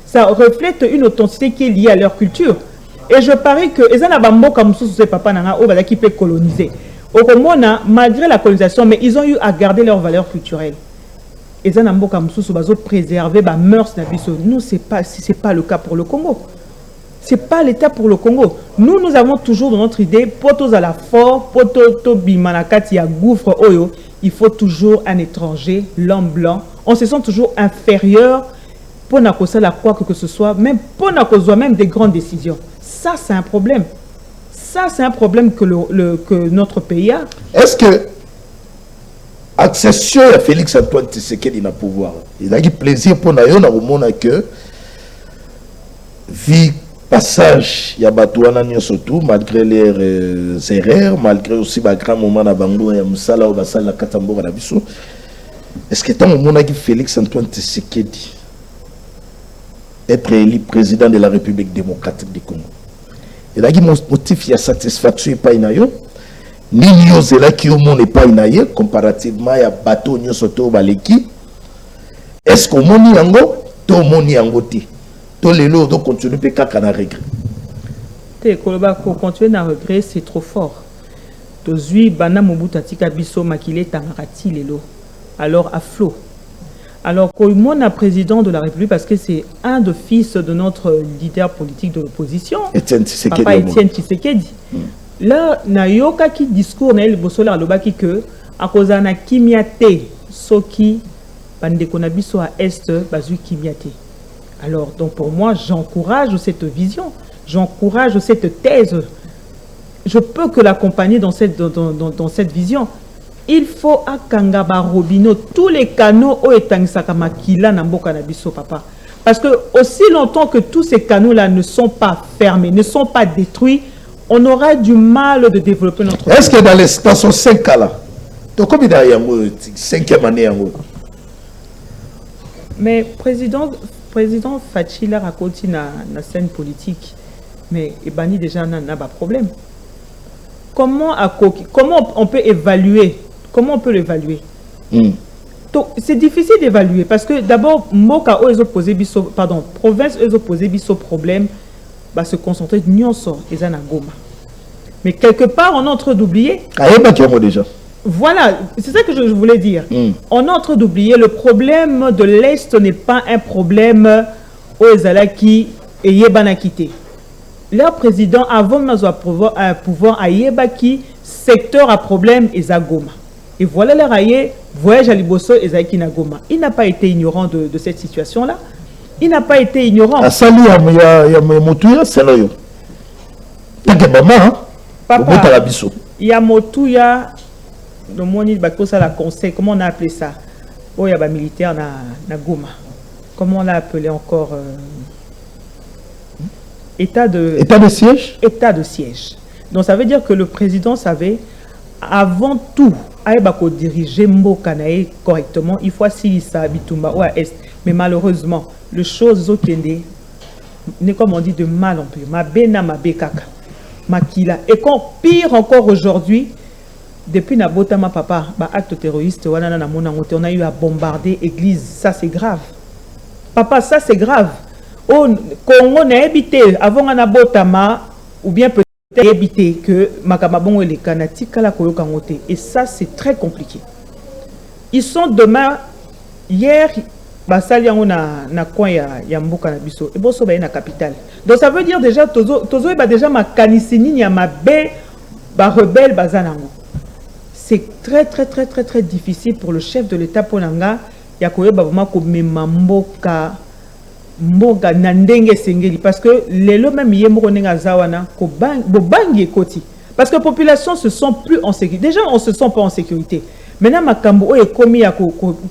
Ça reflète une authenticité qui est liée à leur culture. Et je parie que les gens comme ce papa qui peut coloniser. Au Rwanda, malgré la colonisation, mais ils ont eu à garder leurs valeurs culturelles. Les gens comme ce préserver les mœurs. Nous, ce n'est pas le cas pour le Congo. Ce n'est pas l'état pour le Congo. Nous avons toujours dans notre idée, potos à la fort, potos bimanakati à gouffre oyo, il faut toujours un étranger, l'homme blanc. On se sent toujours inférieur pour n'a quoi que ce soit, même pour n'a même des grandes décisions. Ça, c'est un problème. Ça, c'est un problème que notre pays a. Est-ce que accession à Félix Antoine Tshisekedi dans le pouvoir, il a eu plaisir pour nous que vie passage il y a batouana surtout malgré les erreurs, malgré aussi les grands moments à Bango et Moussala ou Basala Katambo à Bisso. Est-ce que tant moment que Félix Antoine Tshisekedi être élu président de la République démocratique du Congo? Il a dit mon motif il y a satisfaction pas inayo ni news là qui au monde n'est pas inaye comparativement à bateau nyo soto baleki. Est-ce qu'on moni yango to moni yango ti to lelo do continuer pe kaka na regret te koloba ko continuer na regret c'est trop fort to zui bana mobutu tika biso makile tangati lelo alors à flot. Alors, comme on président de la République, parce que c'est un des fils de notre leader politique de l'opposition, Papa Étienne Tshisekedi. Là, nayoka qui discours na el bosola alobaki que à cause na kimiate soki bandeko na biso à est bazui kimiate. Alors, donc pour moi, j'encourage cette vision, j'encourage cette thèse. Je peux que l'accompagner dans cette vision. Il faut à Kangaba Robino tous les canaux au Etangsaka Makila Namboka Nabiso papa. Parce que aussi longtemps que tous ces canaux-là ne sont pas fermés, ne sont pas détruits, on aura du mal de développer notre... Est-ce que dans l'espace 5 cas là, donc comme il y a 5e année, mais président Fachila raconte na scène politique, mais Ebani déjà n'a pas de problème. Comment on peut évaluer? Comment on peut l'évaluer? C'est difficile d'évaluer parce que d'abord, Moka ont posé biso, pardon, province ont posé biso problème, va se concentrer nyonso et Zanagoma. Mais quelque part, on est en train d'oublier. Déjà. Voilà, c'est ça que je voulais dire. On est en train d'oublier le problème de l'Est n'est pas un problème aux Ezalaki et Yebanakité. Leur président, avant de pouvoir à Yebaki, secteur à problème et Zagoma. Et voilà leur aïe, voyage à Liboso et Zaiki Nagoma. Il n'a pas été ignorant de cette situation-là. Il n'a pas été ignorant. À Sali, il y a Motouya, c'est là. Papa, il y a Motouya, le monde la conseil, comment on a appelé ça? Oh, il y a des militaires na Goma. Comment on l'a appelé encore? État de siège. État de siège. Donc ça veut dire que le président savait, avant tout, pour diriger Mbokanae correctement, il faut assis ça Bitumba ou à Est. Mais malheureusement, les choses au Kende, comme on dit, de mal en pire. Ma bena, ma bekaka, ma kila. Et quand pire encore aujourd'hui, depuis Nabota, ma papa, acte terroriste, on a eu à bombarder l'église. Ça c'est grave. Papa, ça c'est grave. Au Congo, on a habité avant Nabotama, ou bien peut-être habité que Makamabon et les Kanatik à la Koyokangote. Et ça, c'est très compliqué. Ils sont demain, hier, Basali on a coin ya Mboka na biso et boso ba na capitale. Donc ça veut dire déjà tozo ba déjà ma kanisini ya ma be ba rebelle bazanango. C'est très difficile pour le chef de l'État Ponanga ya koyeba vraiment ko mema mboka na ndenge sengeli parce que lelo même yemoko nenga zawana ko bangi ekoti Parce que la population se sent plus en sécurité. Déjà, on ne se sent pas en sécurité. Maintenant, Makambo est commis à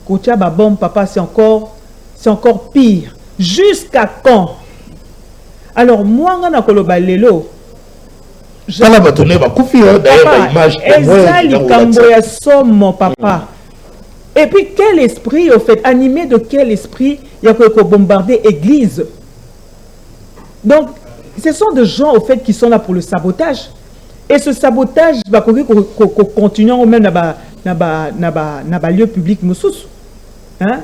Kotiaba bombe, papa, c'est encore pire. Jusqu'à quand? Alors, moi, je suis papa. Et puis, quel esprit, au fait, animé de quel esprit il y a bombarder l'église? Donc, ce sont des gens, au fait, qui sont là pour le sabotage. Et ce sabotage va continuer même dans le lieu public. Hein?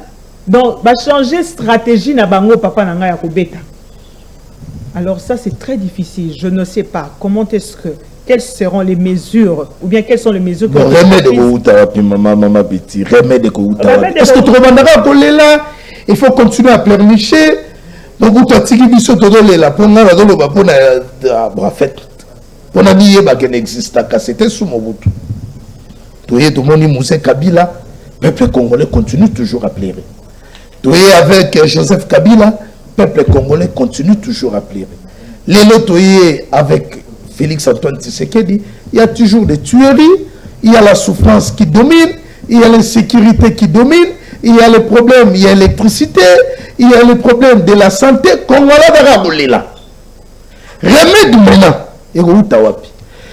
Donc, va changer de stratégie dans bango papa nanga ya kobeta. Alors ça c'est très difficile. Je ne sais pas comment est-ce que quelles seront les mesures ou bien quelles sont les mesures que remède de maman petit remède est-ce que tu recommanderas pour là il faut continuer à pleurnicher donc tu as tiré biso todo là pour nga ba lo ba pona en fait on a dit que n'existe pas c'était sous Mobutu tout est tout monde Moussa Kabila peuple congolais continue toujours à pleurer. Tout est avec Joseph Kabila, peuple congolais continue toujours à pleurer. Les lotoyers avec Félix Antoine Tshisekedi, il y a toujours des tueries, il y a la souffrance qui domine, il y a l'insécurité qui domine, il y a les problèmes, il y a l'électricité, il y a les problèmes de la santé congolais de Rabolela. Remède maintenant, et Tawapi.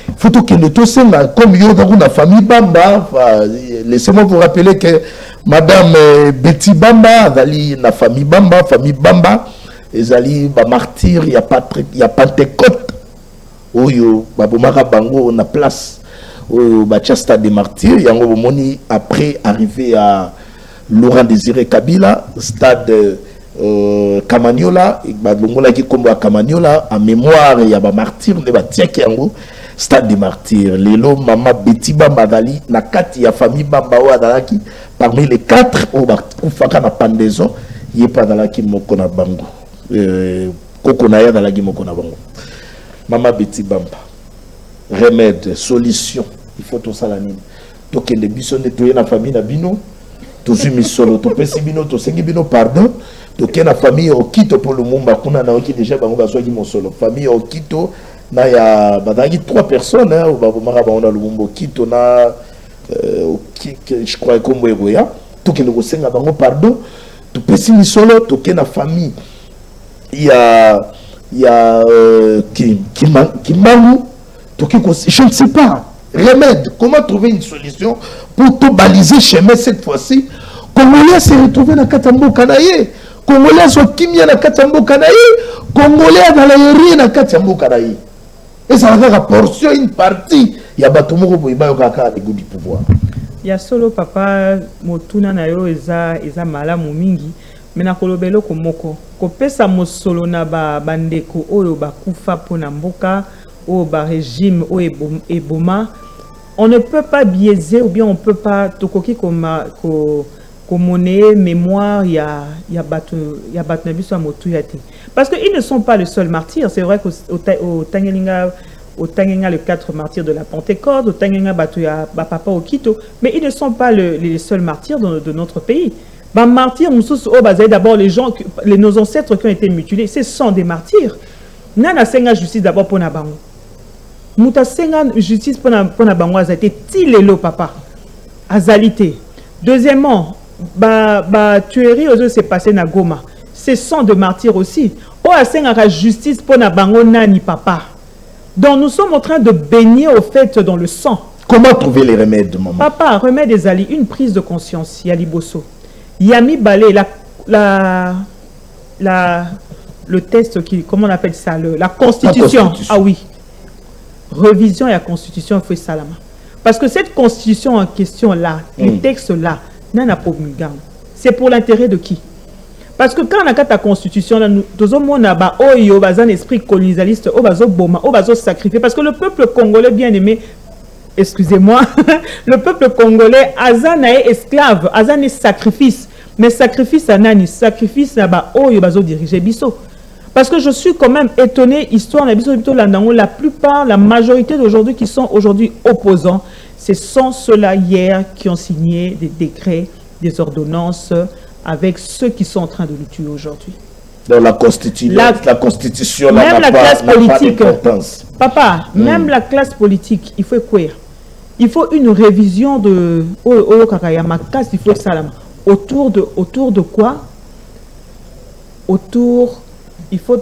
Il faut que nous tous, comme il y a dans la famille Bamba, laissez-moi vous rappeler que Madame Betty Bamba, la famille Bamba, ils ba martyr, il y a Pentecôte, Oyo, Babomara Bango, on a place, au stade des martyrs, il y a un moment après arrivé à Laurent Désiré Kabila, stade Kamaniola, qui combat Kamaniola, en mémoire, il y a ba martyr, il y a Tiakiango. Stade des martyrs, Lelo, Mama, Betty Bamba, Dali, Nakati, ya famille Bamba, Wadalaki, parmi les 4, ou Faka na Pandezo, il n'y a pas d'Alaki Mokona Bango. Kokonaya d'Alaki Mokona Bango. Mama, Betty Bamba, remède, solution, il faut tout ça la mine. Donc, les bisons nettoyer la famille Nabino, tout ce misolo, tout pesi bino, tout sengi bino, pardon. Donc, la famille Okito pour le Mumba, kuna na oki déjà, Bango, Baswagi Mosolo, famille Okito. Il y a 3 personnes, hein, on a le Mumbo Kito, je crois que comme Egoya, tout que nous avons pardon, tout petit solo, tout que la famille, il y a Kimbangu, tout que je ne sais pas, remède, comment trouver une solution pour tout baliser chemin cette fois-ci, Congolais s'est retrouvé dans Katambo Kanaye, Congolais sont Kimia dans Katambo Kanaye, Congolais dans la Yeri dans Katambo Kanaye. Et ça va portion une partie. Il y a Batumoko pour y avoir des goûts du pouvoir. Il y a solo papa motuna na yo eza malamu mingi mais na kolobelo komoko kopesa mosolo na bandeko oyo bakufa pona mboka o ba régime o eboma on ne peut pas biaiser ou bien on peut pas tokoki monnaie mémoire il y a battu biso motuyati parce que ils ne sont pas les seuls martyrs. C'est vrai qu'au Tangelinga le 4 martyrs de la Pentecôte, au Tangelinga batuya papa au Quito, mais ils ne sont pas les seuls martyrs de notre pays. Bah martyrs d'abord nos ancêtres qui ont été mutilés, ce sont des martyrs. Nana senga justice d'abord pour nabango. Muta senga justice pour nabango azate tilelo papa azalité. Deuxièmement tuerie aux s'est passé na Goma. Ce sont des martyrs aussi. Oh, à justice pour na bango nani papa. Donc nous sommes en train de baigner au fait dans le sang. Comment trouver les remèdes, maman? Papa, remède des alliés, une prise de conscience. Yali Bosso. Yami Balé, le test qui, comment on appelle ça, la constitution. Ah oui. Révision et la constitution, il faut salama. Parce que cette constitution en question là, les textes là, c'est pour l'intérêt de qui? Parce que quand on a ta constitution, nous avons un esprit colonialiste, sacrifié. Parce que le peuple congolais bien aimé, excusez-moi, le peuple congolais, Azan est esclave, Azan est sacrifice. Mais sacrifice à Nani, sacrifice à diriger Bisso. Parce que je suis quand même étonné, histoire la plupart, la majorité d'aujourd'hui qui sont aujourd'hui opposants, ce sont ceux-là hier qui ont signé des décrets, des ordonnances, avec ceux qui sont en train de le tuer aujourd'hui. Dans la constitution, même la classe politique, papa, même la classe politique, il faut quoi? Il faut une révision de il faut ça autour de quoi? Autour, il faut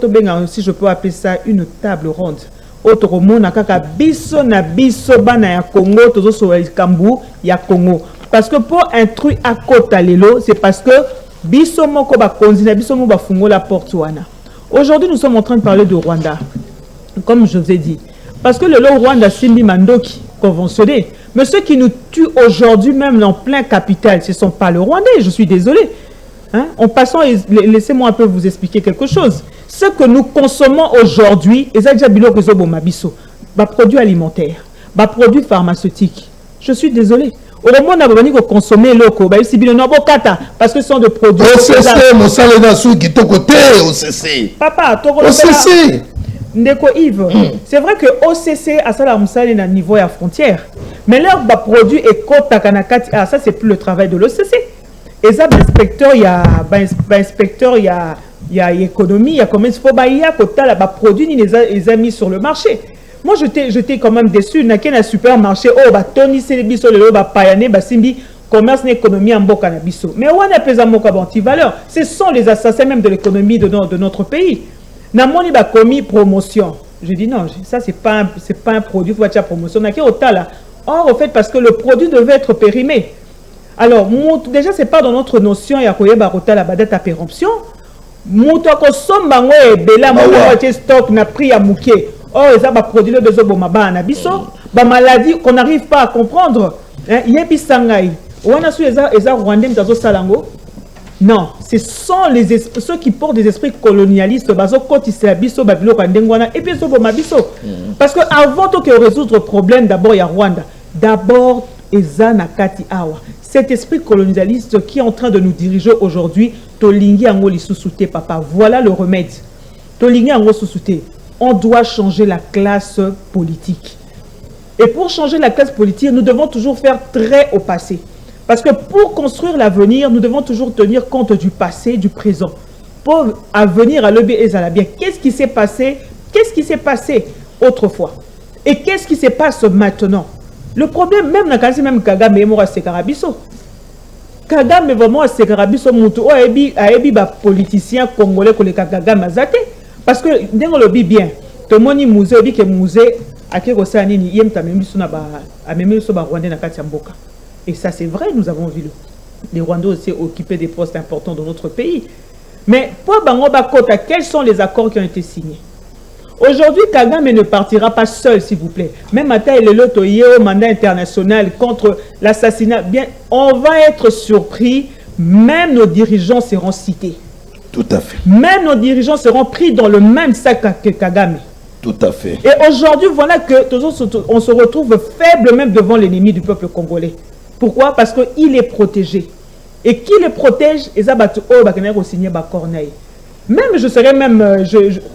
si je peux appeler ça une table ronde. Autre monde kaka biso na biso bana ya Congo tozo so kambu ya Congo, parce que pour un truc à Kota lelo, c'est parce que biso moko ba konzi na biso mo ba fungo la porte wana. Aujourd'hui, nous sommes en train de parler de Rwanda, comme je vous ai dit. Parce que le Rwanda, Simbi Mandoki, conventionné. Mais ceux qui nous tuent aujourd'hui, même en plein capital, ce ne sont pas les Rwandais, je suis désolé. Hein? En passant, laissez-moi un peu vous expliquer quelque chose. Ce que nous consommons aujourd'hui, produits alimentaires, produits pharmaceutiques, je suis désolé. Au moment où on a consommé locaux, parce que ce sont des produits. Papa, OCC. Ndeko Yves, c'est vrai que OCC a ça la niveau à frontière, mais leur produit est côté Kanakati, ça c'est plus le travail de l'OCC. Et ça, inspecteur, il y a économie, il y a comment il faut il y a côté là produit ni les amis sur le marché. Moi, j'étais quand même déçu. N'a qu'un supermarché, Tony Sélébiso, le Payane, Simbi, commerce et économie en Boka Nabiso. Mais on a pesé Moka Banti-Valeur. Ce sont les assassins même de l'économie de notre pays. Namoni ba commis promotion. Je dis non, ça c'est pas un produit, il faut faire promotion. N'a qu'un là. Or, en fait, parce que le produit devait être périmé. Alors, déjà, c'est pas dans notre notion, il y a la badette à péremption. Mouto consomme bango et bela, mon stock n'a pris à mouquer. Oh, ça va produire des obomaba na biso, ba maladie qu'on n'arrive pas à comprendre. Yebi sangai. Wana su eza rwandais mtazo salango. Non, ce sont ceux qui portent des esprits colonialistes, bazo kotisa biso babilo kandengwana et puis oboma biso. Parce que avant de résoudre le problème, d'abord il y a Rwanda. D'abord eza na kati awa. Cet esprit colonialiste qui est en train de nous diriger aujourd'hui, tolingi ango li susute papa. Voilà le remède. Tolingi ango susute. On doit changer la classe politique. Et pour changer la classe politique, nous devons toujours faire très au passé. Parce que pour construire l'avenir, nous devons toujours tenir compte du passé, du présent. Pour avenir à l'obé et à la bien. Qu'est-ce qui s'est passé? Qu'est-ce qui s'est passé autrefois? Et qu'est-ce qui se passe maintenant? Le problème, même dans le même Kagame et Mora Sekarabiso. Kagame vraiment Sekarabiso Moutou, aebi ba politicien congolais que le Kagame Azate. Parce que, dès qu'on le dit bien, tout le monde dit que le musée a été Rosanini, il y a même Rwandais dans Mboka. Et ça, c'est vrai, nous avons vu. Les Rwandais aussi occupé des postes importants dans notre pays. Mais pour Bangoba Kota, quels sont les accords qui ont été signés? Aujourd'hui, Kagame ne partira pas seul, s'il vous plaît. Même à taille au mandat international contre l'assassinat, bien, on va être surpris. Même nos dirigeants seront cités. Tout à fait. Même nos dirigeants seront pris dans le même sac que Kagame. Tout à fait. Et aujourd'hui, voilà que on se retrouve faible même devant l'ennemi du peuple congolais. Pourquoi? Parce qu'il est protégé. Et qui le protège? Même, je serais même,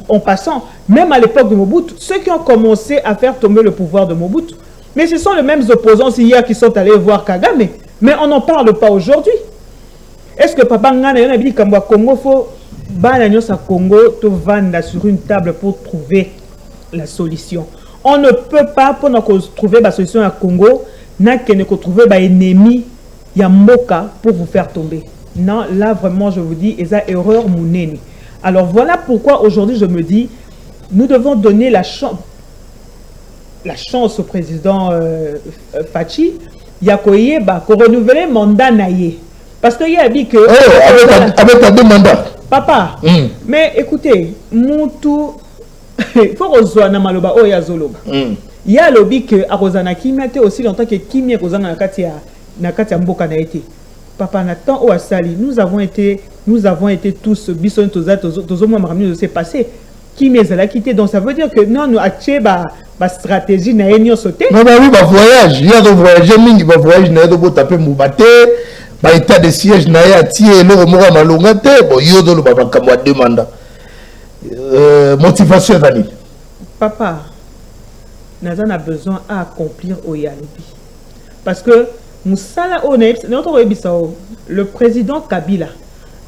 en passant, même à l'époque de Mobutu, ceux qui ont commencé à faire tomber le pouvoir de Mobutu, mais ce sont les mêmes opposants hier qui sont allés voir Kagame. Mais on n'en parle pas aujourd'hui. Est-ce que Papa Ngana a dit qu'en Congo, faut sa Congo te vendre sur une table pour trouver la solution? On ne peut pas, pour trouver la solution à Congo, n'a qu'à trouver un ennemi, Yamboka, pour vous faire tomber. Non, là vraiment, je vous dis, c'est une erreur mouneni. Alors voilà pourquoi aujourd'hui je me dis, nous devons donner la chance au président Fachi, Yakoye, pour renouveler le mandat naïe. Parce qu'il y a dit que... avec un deux mandats. Papa, mais écoutez, Moutou, il faut rejoindre Maloba, oh Yazoloba. Il y a lobby que Arozana Kimia était aussi longtemps que Kimia Rozana Nakatia Mboka na été. Papa Nathan ou Asali, nous avons été tous bisson tous moins ramenés de s'est passé. Kimia a quitté, donc ça veut dire que non, nous avons ma stratégie n'a rien sauté. Non, mais oui, ma voyage, il y a des voyages, il va voyager, il y a des taper Moubaté, état de siège, il y a tié, le remords à Malongate, bon, il y a de l'Obama demanda. Motivation d'année. Papa, nous avons besoin d'accomplir au Yalobi. Parce que le président Kabila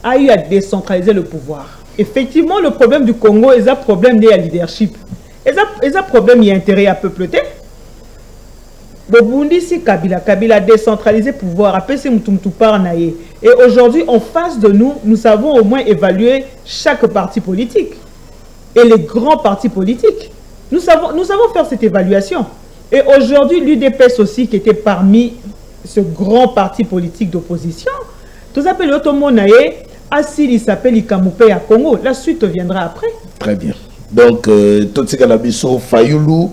a eu à décentraliser le pouvoir. effectivement, le problème du Congo est un problème de leadership. Et un problème y intérêt à peupleté. Bobundi si Kabila décentralisé pouvoir, après c'est Moutoumtou Parnaye. Et aujourd'hui, en face de nous, nous savons au moins évaluer chaque parti politique. Et les grands partis politiques. Nous savons faire cette évaluation. Et aujourd'hui, l'UDPS aussi, qui était parmi ce grand parti politique d'opposition, tout s'appelle Otomonaye, Assil, il s'appelle Ikamoupé à Congo. La suite viendra après. Très bien. Donc, tout ce qu'on a biso Fayoulou,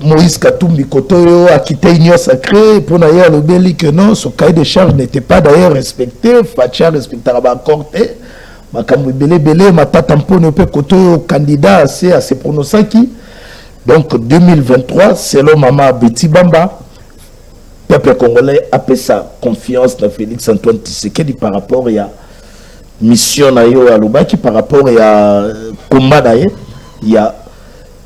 Moïse Katumbi Kotoyo a quitté l'Union sacrée pour d'ailleurs le Béli que non, son cahier de charge n'était pas d'ailleurs respecté. Fatia respectera encore. Makambu Belé, Matatampo ne peut Kotoyo candidat à se prononcer qui. Donc 2023, selon Maman Betty Bamba, le peuple congolais a fait sa confiance dans Félix Antoine Tshisekedi par rapport à mission nayo à Lubaki, par rapport à combat nayo, il y a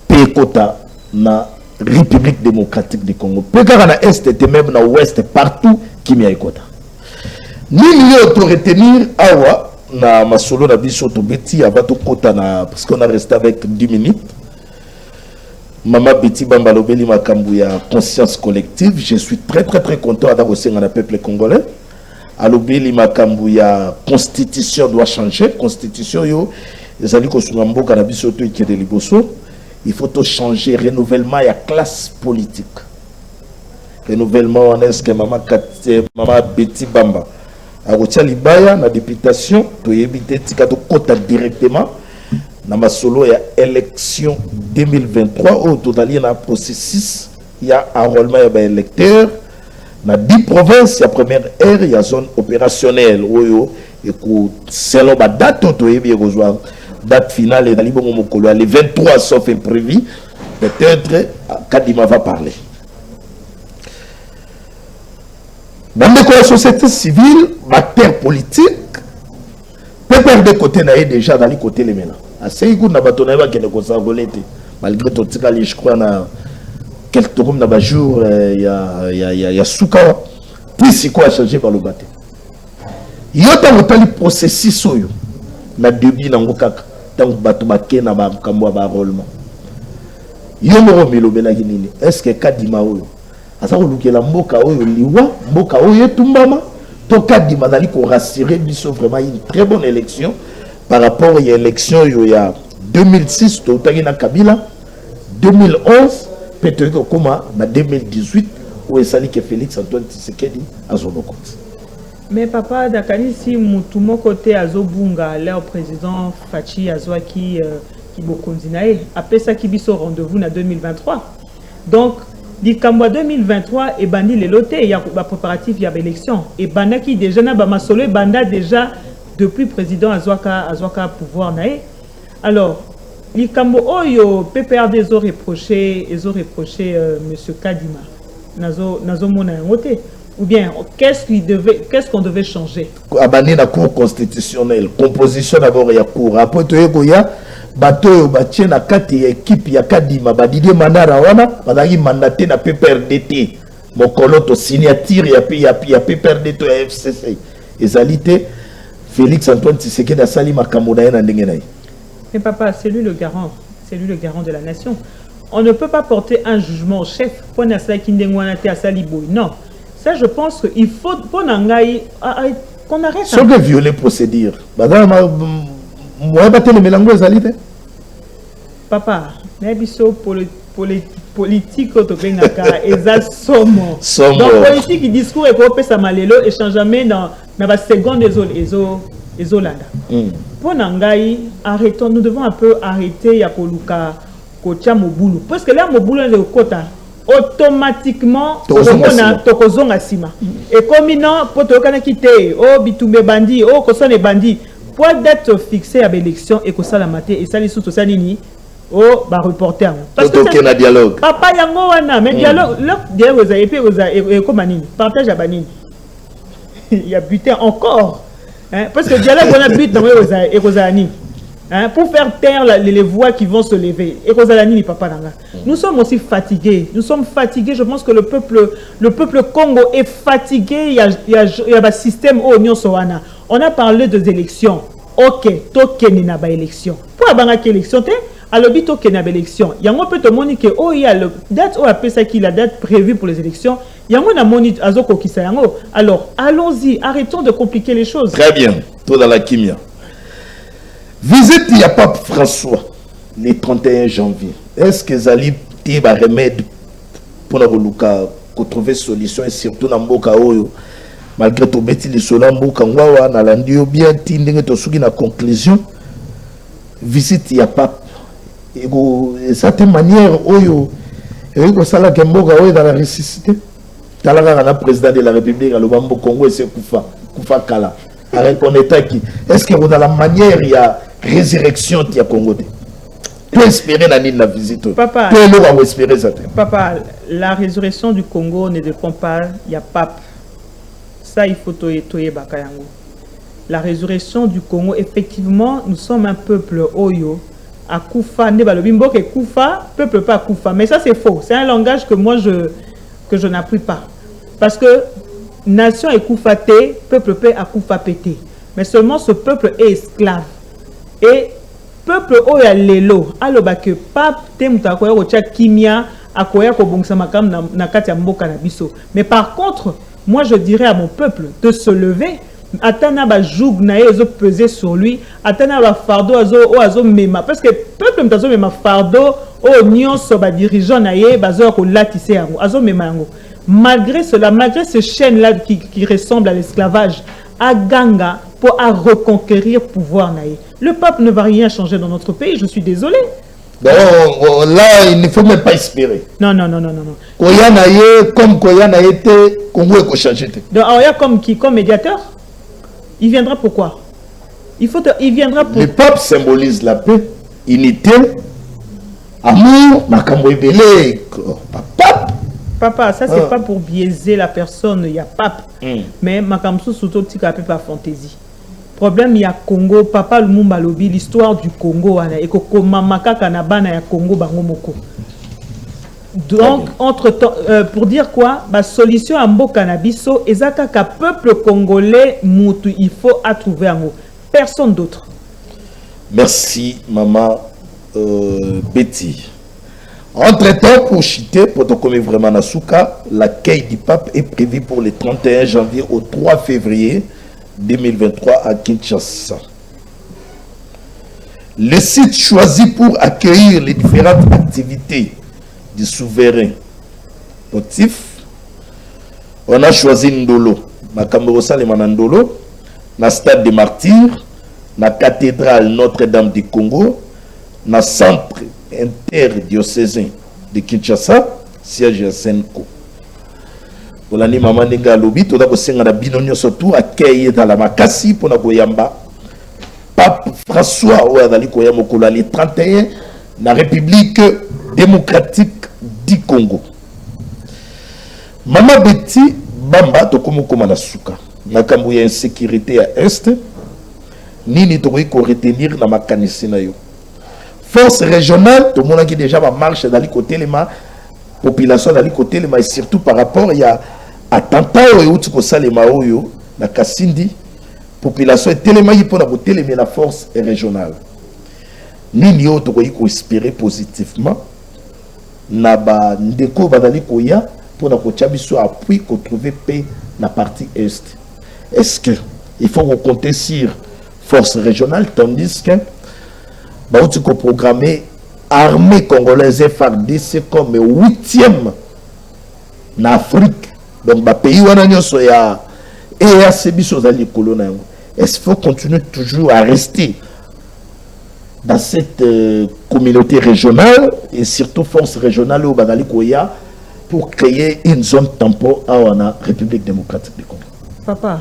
Pekota na République démocratique du Congo. Pekara na Est et même na Ouest, partout qui m'y a écouté. Ni mieux de retenir awa na masolo na biso to beti avato kota na parce qu'on a resté avec 10 minutes. Maman Betty Bamba lobeli makambu ya conscience collective. Je suis très content d'avoir aussi un peuple congolais. Alobeli makambu ya constitution doit changer. Constitution yo ezali ko sunga mboka na biso to ikede liboso. Il faut tout changer, renouvellement ya classe politique. Renouvellement en est que maman Betty Bamba a libaya na députation to yebite tika to kota directement na masolo ya élection 2023 au total na processus ya enrôlement ya ba électeurs na 10 provinces ya première ère ya zone opérationnelle oyo et ko selon ba date to yebi rejoindre date finale et bongo mokolo le 23 sauf imprévu peut-être Kadima va parler. Dans la société civile, acteurs politiques, peut perdre de côté déjà dans les côtés les maintenant. Assez écoute na batonaba qui ne consangolé malgré tout ça je crois na quelques tours na jour ya souka puis c'est quoi changer par le bateau. Yota motali processus oyo na début na ngokaka tant bato baké na ba kambo ba enrôlement. Yo mo milobela nini? Est-ce que Kadima oyo asa kolukela mboka oyo liwa mboka oyo tumbama to Kadima dali ko rassurer biso vraiment une très bonne élection par rapport à l'élection il y a 2006 to tagina Kabila 2011 peut-être comme en 2018 où est que Félix Antoine Tshisekedi a son côté. Mais papa dakani si mutu moko te azobunga leur président Fachi Azwaki qui bokondinae après ça qui biso rendez-vous na 2023. Donc di Kambwa 2023 et bandi le loté il y a ba préparatif il y a élection et banda qui déjà na ba masolo banda déjà depuis président Azwaka pouvoir nae. Alors li Kambo oyo PPRD ont reproché monsieur Kadima nazo mona ngote ou bien qu'est-ce qu'on devait changer abandonner la cour constitutionnelle composition d'abord ya cour après to ya bato batien na kati ya équipe ya Kadima badidie manara wana bazaki mandaté na PPRDT mokolo to signature ya PPRDT ya FCC ezalité Félix Antoine Tshisekedi a sali makambo na na ndenge na. Mais papa, c'est lui le garant de la nation. On ne peut pas porter un jugement au chef pour na sala kindengwana te asali boy. Non. Ça je pense qu'il faut pour nangai qu'on arrête. Ce que violer procédure. Badama moi battre le mélange ezalité. Papa, na biso politique to bengaka eza somo. Donc politique discours et ko pesa malelo échange jamais dans la seconde ezolanda. Pour nangai arrêtons, nous devons un peu arrêter ya koluka kocha mobulu parce que là mobulu le kota automatiquement tokozonga sima et comme non poto kana kité oh bitumbe bandi oh kosone bandi pour d'être fixé à l'élection et que ça la maté et ça les sous ça nini oh ba reporter parce que c'est un dialogue papa yango wana mais dialogue le dialogue vous avez et comme nini partage à banini il y a buté encore hein parce que dialogue on a but dans et Rosani hein pour faire taire les voix qui vont se lever et Rosalani papa nanga nous sommes aussi fatigués je pense que le peuple Congo est fatigué il y a un système au Union Sowana on a parlé des élections ok tokeni na ba élection pour abanga ki élection te alobi tokeni na ba élection yango peut te moni que oh il y a le date appelle ça qui la date prévue pour les élections yango na moni azoko kisa yango alors allons-y arrêtons de compliquer les choses. Très bien, tout dans la kimia. Visite il y a Pape François le 31 janvier. Est-ce que Zali tiba remède pour la trouver solution et surtout dans mboka oyo malgré tout beti les solambo kangwa na landio bien tindenge to suki na conclusion visite ya Pape et certaine manière oyo et ko sala ke mboka oyo dans la ressuscité talaka na président de la République à l'Obambo Congo et c'est kufa kala à reconnaître qui est-ce que dans la manière il y a résurrection qui a Congo tu espérer la visite papa tu espérer ça papa la résurrection du Congo ne dépend pas il y a Pape ça il faut toyer bakayango la résurrection du Congo effectivement nous sommes un peuple oyo à Koufa ne balobi mboka Koufa peuple pas Koufa mais ça c'est faux c'est un langage que moi je n'appuie pas parce que nation est Koufa té peuple peut à Koufa pété mais seulement ce peuple est esclave et peuple oya lelo aloba que Pape te mutakoya ko tia kimia akoya ko bongisa makam na kati ya mboka na biso mais par contre moi je dirais à mon peuple de se lever atana ba joug na ezo peser sur lui atana ba fardeau azo mema parce que peuple mtazo mema fardeau o nyonso ba dirigeant na ye bazo ko latisse yango azo mema yango malgré cela malgré ce chaîne là qui ressemble à l'esclavage à ganga pour à reconquérir pouvoir naïe. Le pape ne va rien changer dans notre pays, je suis désolé. Donc là, il ne faut même pas espérer. Non. Comme Koyana était, Congo est changé. Donc comme médiateur, il viendra pourquoi? Il viendra pour... Le pape symbolise la paix, unité, amour, makambo ebele, pape. Papa, ça c'est pas pour biaiser la personne, il y a pape. Mais makamso surtout tika pas fantaisie. Problème il y a Congo, papa Lumumba lobi l'histoire du Congo et ko mamaka kanabana ya Congo bango moko. Donc entre-temps pour dire quoi, ba solution à mboka na biso ezaka ka peuple congolais mutu il faut à trouver un mot. Personne d'autre. Merci maman Betty. Entre-temps, pour chiter, pour commettre vraiment Nasuka, l'accueil du pape est prévu pour le 31 janvier au 3 février 2023 à Kinshasa. Le site choisi pour accueillir les différentes activités du souverain pontife, on a choisi Ndolo, na Kamorosa le Manandolo, na Stade des Martyrs, na cathédrale Notre-Dame du Congo, na centre interdiocésain de Kinshasa, siège à Senko. Pour l'année maman Nenga Lobi, tout d'abord c'est un binonio surtout accueilli dans la Makassi pour la Koyamba. Pape François Ouadali Koyamo Kolani 31, la République démocratique du Congo. Maman Betty Bamba Tokomo Komanasuka. Nakambu ya insécurité à Est. Nini Tokoy ko retenir na makanisi na yo. Force régionale, tout le monde qui déjà marche dans les côtés, les population dans les côtés, et surtout par rapport il y a attentat et où tu peux saler maoyo na Kasindi, population est tellement pour la beauté mais la force est régionale. Ni autre ko espérer positivement na ba ndeko badali koya pour na ko tchabiso appui ko trouver paix na partie est. Est-ce que il faut compter sur force régionale tandis que bah, tu peux programmer armée congolaise FARDC comme 8e en Afrique. Donc, bah, pays où on a et à ces bisous dans les colonies. Est-ce qu'il faut continuer toujours à rester dans cette communauté régionale et surtout force régionale au Badali Koya pour créer une zone tampon à la République démocratique du Congo? Papa,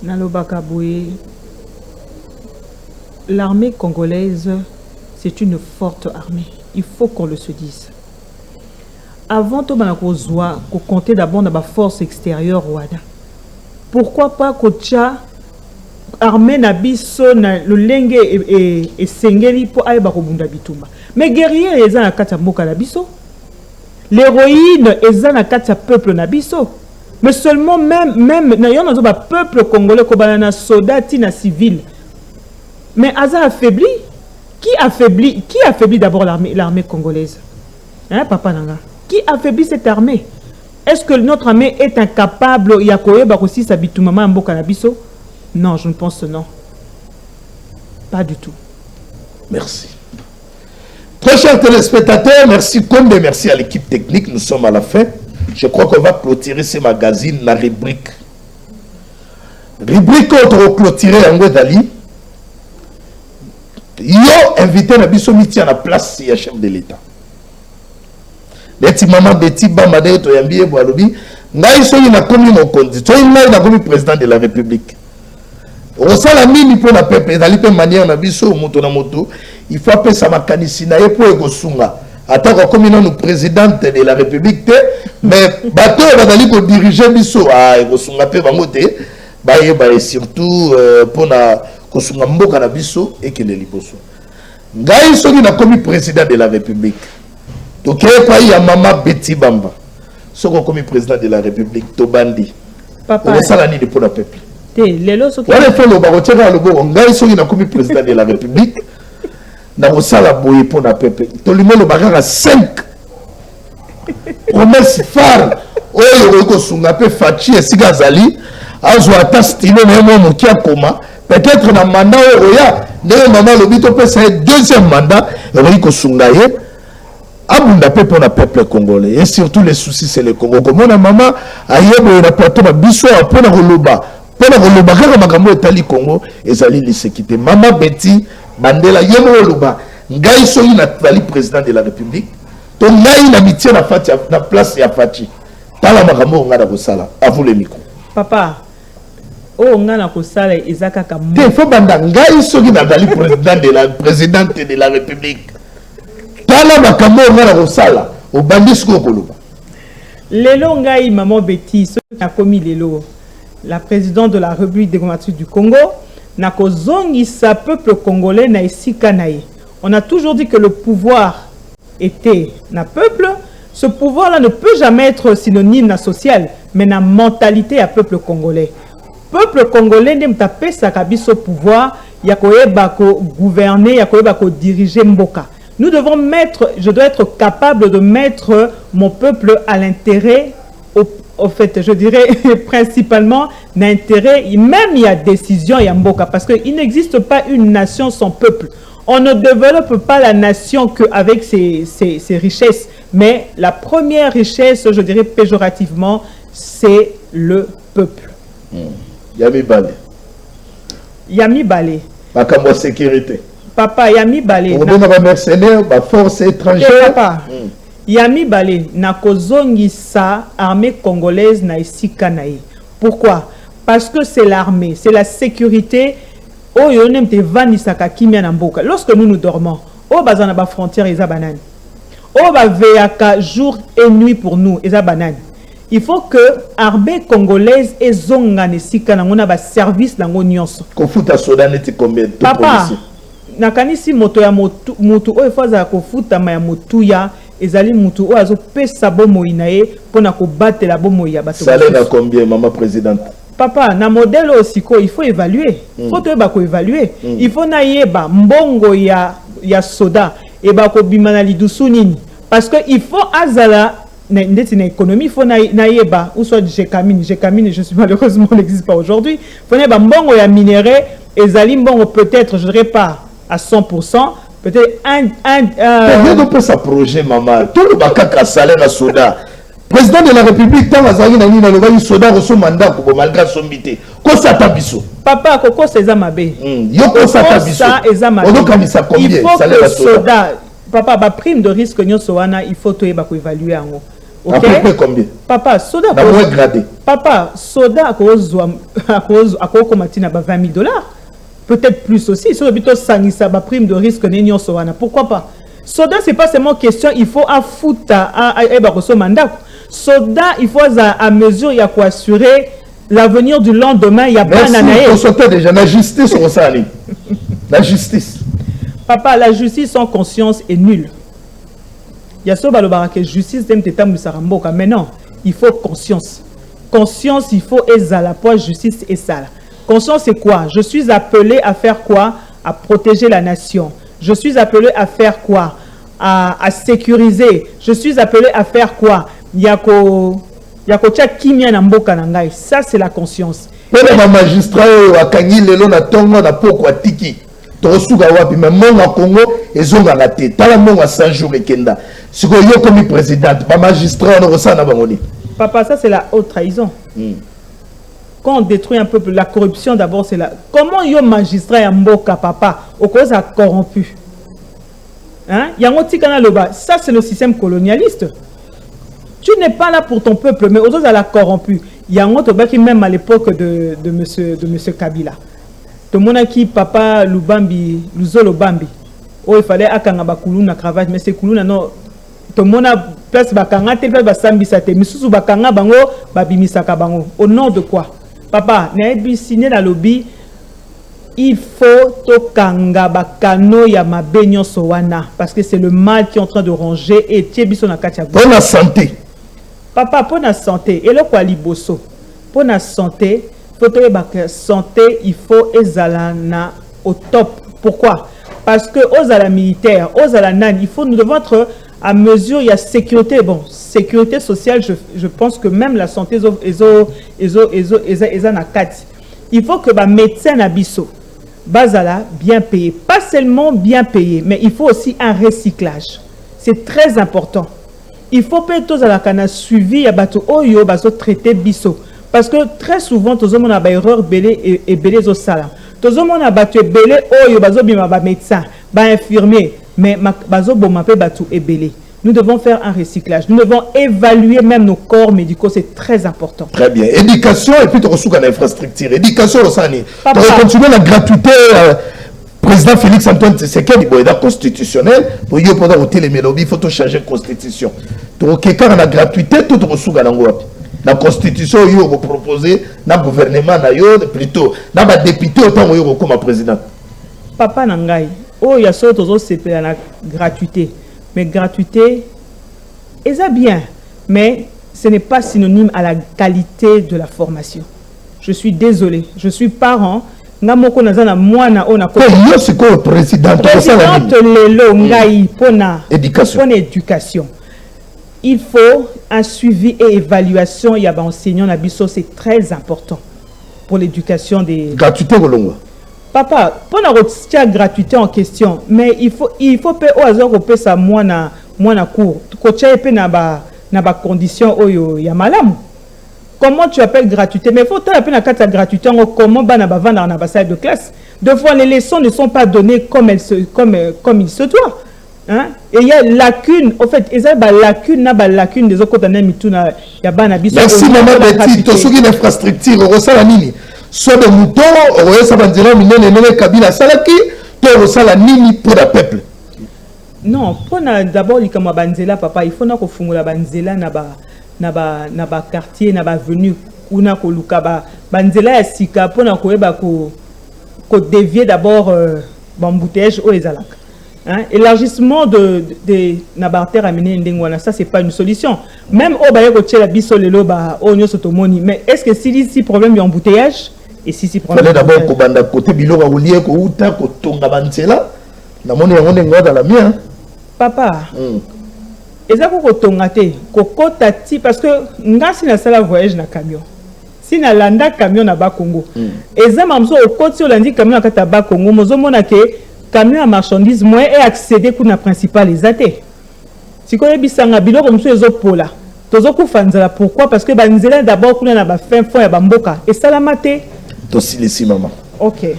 Nalobakaboué. L'armée congolaise, c'est une forte armée. Il faut qu'on le se dise. Avant tout, on compter d'abord dans la force extérieure Rwanda. Pourquoi pas Kocha armée Nabiso le lenge et sengeli pour aller barobunda bitumba. Mais guerriers les na kata moka Nabiso. L'héroïne est na kata peuple Nabiso. Mais seulement même n'ayons pas peuple congolais ko banana soldat na civil. Mais Aza affaibli. Qui affaiblit d'abord l'armée congolaise? Hein, Papa Nanga? Qui affaiblit cette armée? Est-ce que notre armée est incapable Yakoye Bakosi Sabitumama Mboka Nabiso? Non, je ne pense que non. Pas du tout. Merci. Très chers téléspectateurs, merci Combe, merci à l'équipe technique. Nous sommes à la fin. Je crois qu'on va clôturer ces magazines dans la rubrique. Rubrique contre clôturer en Dali. Yo invité Nabiso Miti à la place si chef de l'État. Beti maman Beti Bamade to yambiye boalobi. Ngai so na komi mon kondi. To ngai na komi président de la République. On sait la mini pour la peuple. Dans les manières Nabiso moto na moto. Il faut appeler ça makanisi na pour egosunga. Attends comme nous présidente de la République mais bateau va d'aller pour diriger biso ah egosunga pe bangote ba surtout pour na kosunga mboka na biso et que les liboso. Ngai soki na komi président de la République. Donc il y a maman Betty Bamba. Soko komi président de la République to bandi. Papa. On sala ni pour la peuple. Té lelo soki. On fait le barotera le bo ngai soki na komi président de la République. Na kosala boye pour la peuple. To limelo bagara 5. Promesse phare. Oyo ko sunga pe fachi esika zali. Azo ata style na mo mokia koma. Peut-être dans le mandat Oya, maman le bito peut c'est deuxième mandat, il ko sungaye. Abunda pe pour le peuple congolais et surtout les soucis c'est le Congo. Comme on a maman ayebo na plateau na biso pour na roloba. Pour na roloba kaka makambo etali Congo ezali lisekité. Maman Betty Mandela yebo roloba. Ngai soyi na tali président de la République. To ngai na mitié na Fati na place ya Fati. Tala makambo ngada ko sala. À vous le micro. Papa. Oh, on a kosala ezaka kam. Il faut banda ngai soki na dali présidente de la République. Tala makambo ngana kosala o bandi siko koloba. Lelo ngai maman Betty soki a commis lelo. La présidente de la République démocratique du Congo na kozongisa peuple congolais na esika nae. On a toujours dit que le pouvoir était na peuple. Ce pouvoir-là ne peut jamais être synonyme na social, mais na mentalité à peuple congolais. Peuple congolais n'aime taper sa cabisse au pouvoir, yakoyeba ko gouverner, yakoyeba ko diriger mboka. Nous devons mettre, je dois être capable de mettre mon peuple à l'intérêt, au fait, je dirais principalement l'intérêt, même il y a décision, il y a mboka, parce qu'il n'existe pas une nation sans peuple. On ne développe pas la nation qu'avec ses richesses, mais la première richesse, je dirais péjorativement, c'est le peuple. Yami Balé. Yami Balé. Makambo sécurité. Papa, Yami Balé. On a un mercenaire, ma force étrangère. Papa, Yami Balé, na kozongi sa armée congolaise na esika nae. Pourquoi? Parce que c'est l'armée, c'est la sécurité. Oh, yonem te vanisaka kimia na mboka. Lorsque nous dormons, oh bazana ba frontière eza banane. Oh ba veyaka jour et nuit pour nous eza banane. Il faut que l'armée congolaise ait zongane sika na ngona ba service na ngonyonso. Kofuta soda neti combien? Papa, nakanisi moto ya mutu o efaza kofuta ma ya mutu ya ezali mutu o azo pesa bomo inae pona ko batela bomo ya bato. Salaire à combien, maman présidente? Papa, na modèle aussi il faut évaluer. Faut te ba ko évaluer. Il faut na yeba mbongo ya soda et ba ko bimana lidusu nini parce que il faut azala na économie, il faut naïeba ou soit Gécamine, je suis malheureusement n'existe pas aujourd'hui. Il faut naïeba mbongo ya minéraux et zalim mbongo peut-être je dirais pas à 100%, peut-être on peut s'approcher maman. Tout le bakaka salaire à soda. Président de la République tant azali na nina le soda reço mandat pour malgré son mité. Ko sa tabiso. Papa koko seza mabe. Yoko sa tabiso. On kamisa combien salaire à soda. Papa ba prime de risque nyonso wana il faut to yeba ko évaluer ango. Okay? À peu près combien? Papa, soda à moins gradé. Papa, soda à cause matina ba $20,000. Peut-être plus aussi. Sur le buto sangisa ba prime de risque nenyon soana. Pourquoi pas? Soda c'est pas seulement question il faut afuta a mandat. Soda il faut à mesure il y a quoi assurer l'avenir du lendemain il y a pas nanae. On sautait déjà la justice on s'allie. La justice. Papa, la justice sans conscience est nulle. Il y a ce que justice mais non, il faut conscience. Conscience, il faut ezala pour justice et sala. Conscience c'est quoi? Je suis appelé à faire quoi? à protéger la nation. Je suis appelé à faire quoi? À sécuriser. Je suis appelé à faire quoi? Yako kimia na mboka na ngai. Ça, c'est la conscience. Et les magistrats, à Kanyi, Lelo, na Tongo, na Poko, à Tiki. Torosuga wapi, mais mon Congo, ils ont la tête. T'as la mon à 5 jours et Kenda. Si vous avez comme président, les magistrats, on ressent na bangoni. Papa, ça, c'est la haute trahison. Quand on détruit un peuple, la corruption, d'abord, c'est la. Comment yo magistrat ya mboka, papa, au cause a corrompu? Hein? Ça, c'est le système colonialiste. Tu n'es pas là pour ton peuple, mais aux autres, elle a corrompu. Il y a un autre qui, même à l'époque de monsieur Kabila, tout le monde qui papa Lubambi, Luzolo Bambi, oh, il fallait akanga bakulu na cravate, mais c'est coulou non. Tout le monde a place bakanga, place basambi sate, misusu bakanga bango, babimisaka bango. Au nom de quoi? Papa, n'a signé la lobby. Il faut tokanga bakano ya mabenyo sowana parce que c'est le mal qui est en train de ronger et tiebiso na katia. Pour la santé. Papa, pour la santé, et le quoi liboso. Pour la santé, santé, il faut ezalana au top. Pourquoi? Parce que aux ala militaire, aux ala nan, nous devons être à mesure, il y a sécurité, bon, sécurité sociale, je pense que même la santé, il faut que les médecins n'abisso. Bazala, bien payé. Pas seulement bien payé, mais il faut aussi un recyclage. C'est très important. Il faut que tous la cana suivi à bateau oyo bazo traité biso parce que très souvent tous on a ba erreur belé et belé zo sala. Tous on a battu belé oyo bazo bima ba médecin, ba infirmier, mais bazo boma pe bateau et belé. Nous devons faire un recyclage. Nous devons évaluer même nos corps médicaux. C'est très important. Très bien. Éducation et puis tu reçois l'infrastructure. Éducation au Sani. Tu vas continuer la gratuité. Président Félix Antoine Tshisekedi, il est constitutionnel. Pour y avoir les mélodies, il faut changer la constitution. Tu as la gratuité, tu reçois la constitution, il faut proposer dans le gouvernement, plutôt dans le député, autant que comme président. Papa Nangai, oh, il y a ça, c'est la gratuité. Mais gratuité, c'est bien, mais ce n'est pas synonyme à la qualité de la formation. Je suis désolé, je suis parent. Namoko nazana mwana ona ko. C'est quoi le président? Éducation. Il faut un suivi et évaluation. Il y a des enseignants nabiso, c'est très important pour l'éducation des. Gratuité Golonga. Papa, pour la gratuité en question, mais il faut payer au hasard au sa mwana cours. Coacher pe na ba condition oyo ya malamu. Comment tu appelles gratuité? Mais il faut appeler la carte gratuité. Comment bana ba vendre dans la salle de classe? Deux fois les leçons ne sont pas données comme il se doit. Hein? Et il y a lacune. En fait, il y a lacune des autres côtés mituna ya bana biso. Merci maman Betty. To soki l'infrastructure rosala nini? Soit de moutons, ça va dire que Kabila Salaki, pour ça nini pour le peuple. Non, pour d'abord il comme banzela papa, il faut na ko fungula banzela na ba quartier na ba avenue kuna ko luka banzela ya sika pour na ko eba ko dévier d'abord bambouteige au ezalaka. Hein? Élargissement de na ba terre amener ndengwana, ça c'est pas une solution. Même au baye ko tchela biso lelo ba onyo sotomoni, mais est-ce que si problème d'embouteillage? Et si problème fallait d'abord ko banda côté biloko oulié ko uta ko tonga banzela na moni yango ndengo dans la mien. Papa. Ezako ko tonga te ko kota ti parce que ngasi na sala voyage na camion. Si na landa camion na ba Congo. Eza mamso o koti olandi camion na kata ba Congo mozo mona ke camion à marchandise moins et accéder kuna principal ezate. Si ko yebisanga biloko mso ezo pola. Tozo ku fanzala pourquoi? Parce que banzela d'abord kuna na ba fin fond ya bamboka et salamate. Tosilisi maman. Ok.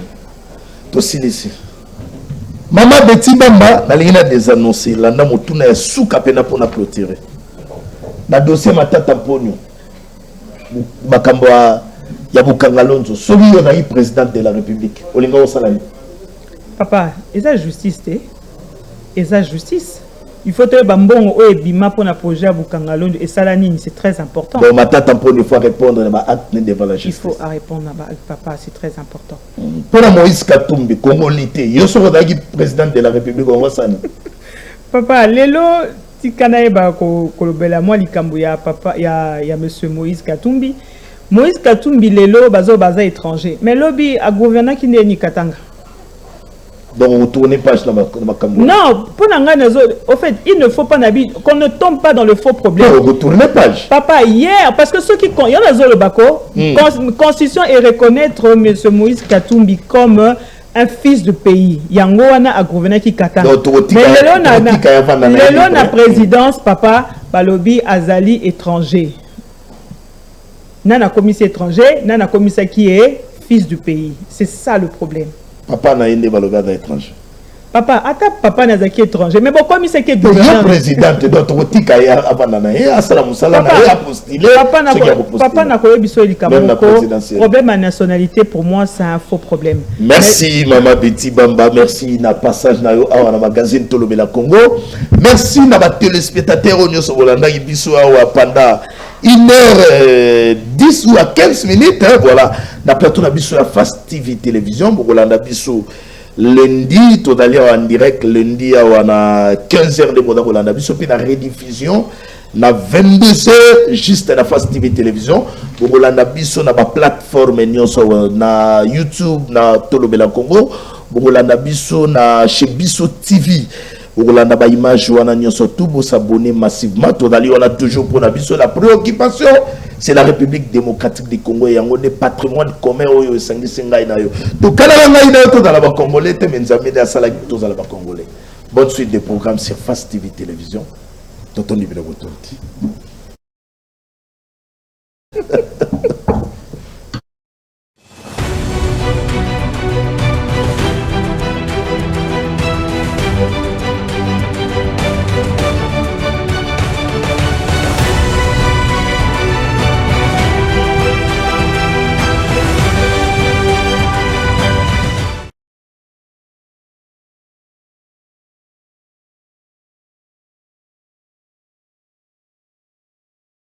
Tosilisi. Maman Betty Bamba, na lingina des annoncés, landa motuna ya suka pena pona clôturer. Na dossier matata ponyo. Makambo ya Bukangalonzo, sobi yo na président de la République. Olinga osalani. Papa, eza justice te? Eza justice. Il faut que bambongo o ebima pour un projet à Bukangalonzo et salanini, c'est très important. Bon, matata ponyo, il faut répondre à l'acte devant la justice. Il faut répondre à papa, c'est très important. Pour la Moïse Katumbi, Congolité, yo soro dagi président de la République on va sani. Papa, lelo tikana eba ko kolobela moi likambo ya papa ya monsieur Moïse Katumbi. Moïse Katumbi lelo baza étranger. Mais lobby a gouvernement qui n'est ni Katanga. Donc, vous tournez page dans ma caméra. Non, pour au fait, il ne faut pas qu'on ne tombe pas dans le faux problème. Non, vous tournez page. Papa, hier, parce que ceux qui... Il y en a le Bako, constitution et reconnaître M. Moïse Katumbi comme un fils de pays. Yango wana a gouverné qui kata. Mais le na présidence, papa, balobi azali étranger. Nana commissaire étranger, nana commissaire qui est fils du pays. C'est ça le problème. Papa n'a pas balobi étranger. Papa, attends, papa n'a qui étranger. Mais bon, comme il sait que le président de notre tika ya abanana et asala musala na ya postulé. Papa n'a pas biso likamoko. Problème à nationalité pour moi c'est un faux problème. Merci maman Betty Bamba, merci na passage na yo awa na magazine Tolobela Congo. Merci na ba téléspectateurs onyo so bolanda biso awa pendant 1h10 ou à 15 minutes hein, voilà. Na plateau na biso ya Fast TV télévision bolanda biso lundi, tout à l'heure en direct, lundi à 15h de Bolanda Biso, puis la rediffusion, na 22h, juste à la Fast TV télévision, Bolanda Biso, na plateforme, na YouTube, na Tolobela Congo, Bolanda Biso, na chez Biso TV. Bolanda ba image, on a surtout pour s'abonner massivement. Tout à l'heure, on a toujours pour la Biso la préoccupation. C'est la République démocratique du Congo et on est patrimoine commun au Sangi Sengai na yo. To kala ngai na to dans la Congolais te menzamé da sala to dans la Congolais. Bonne suite des programmes sur Fast TV télévision. Tonton Libero Tonti.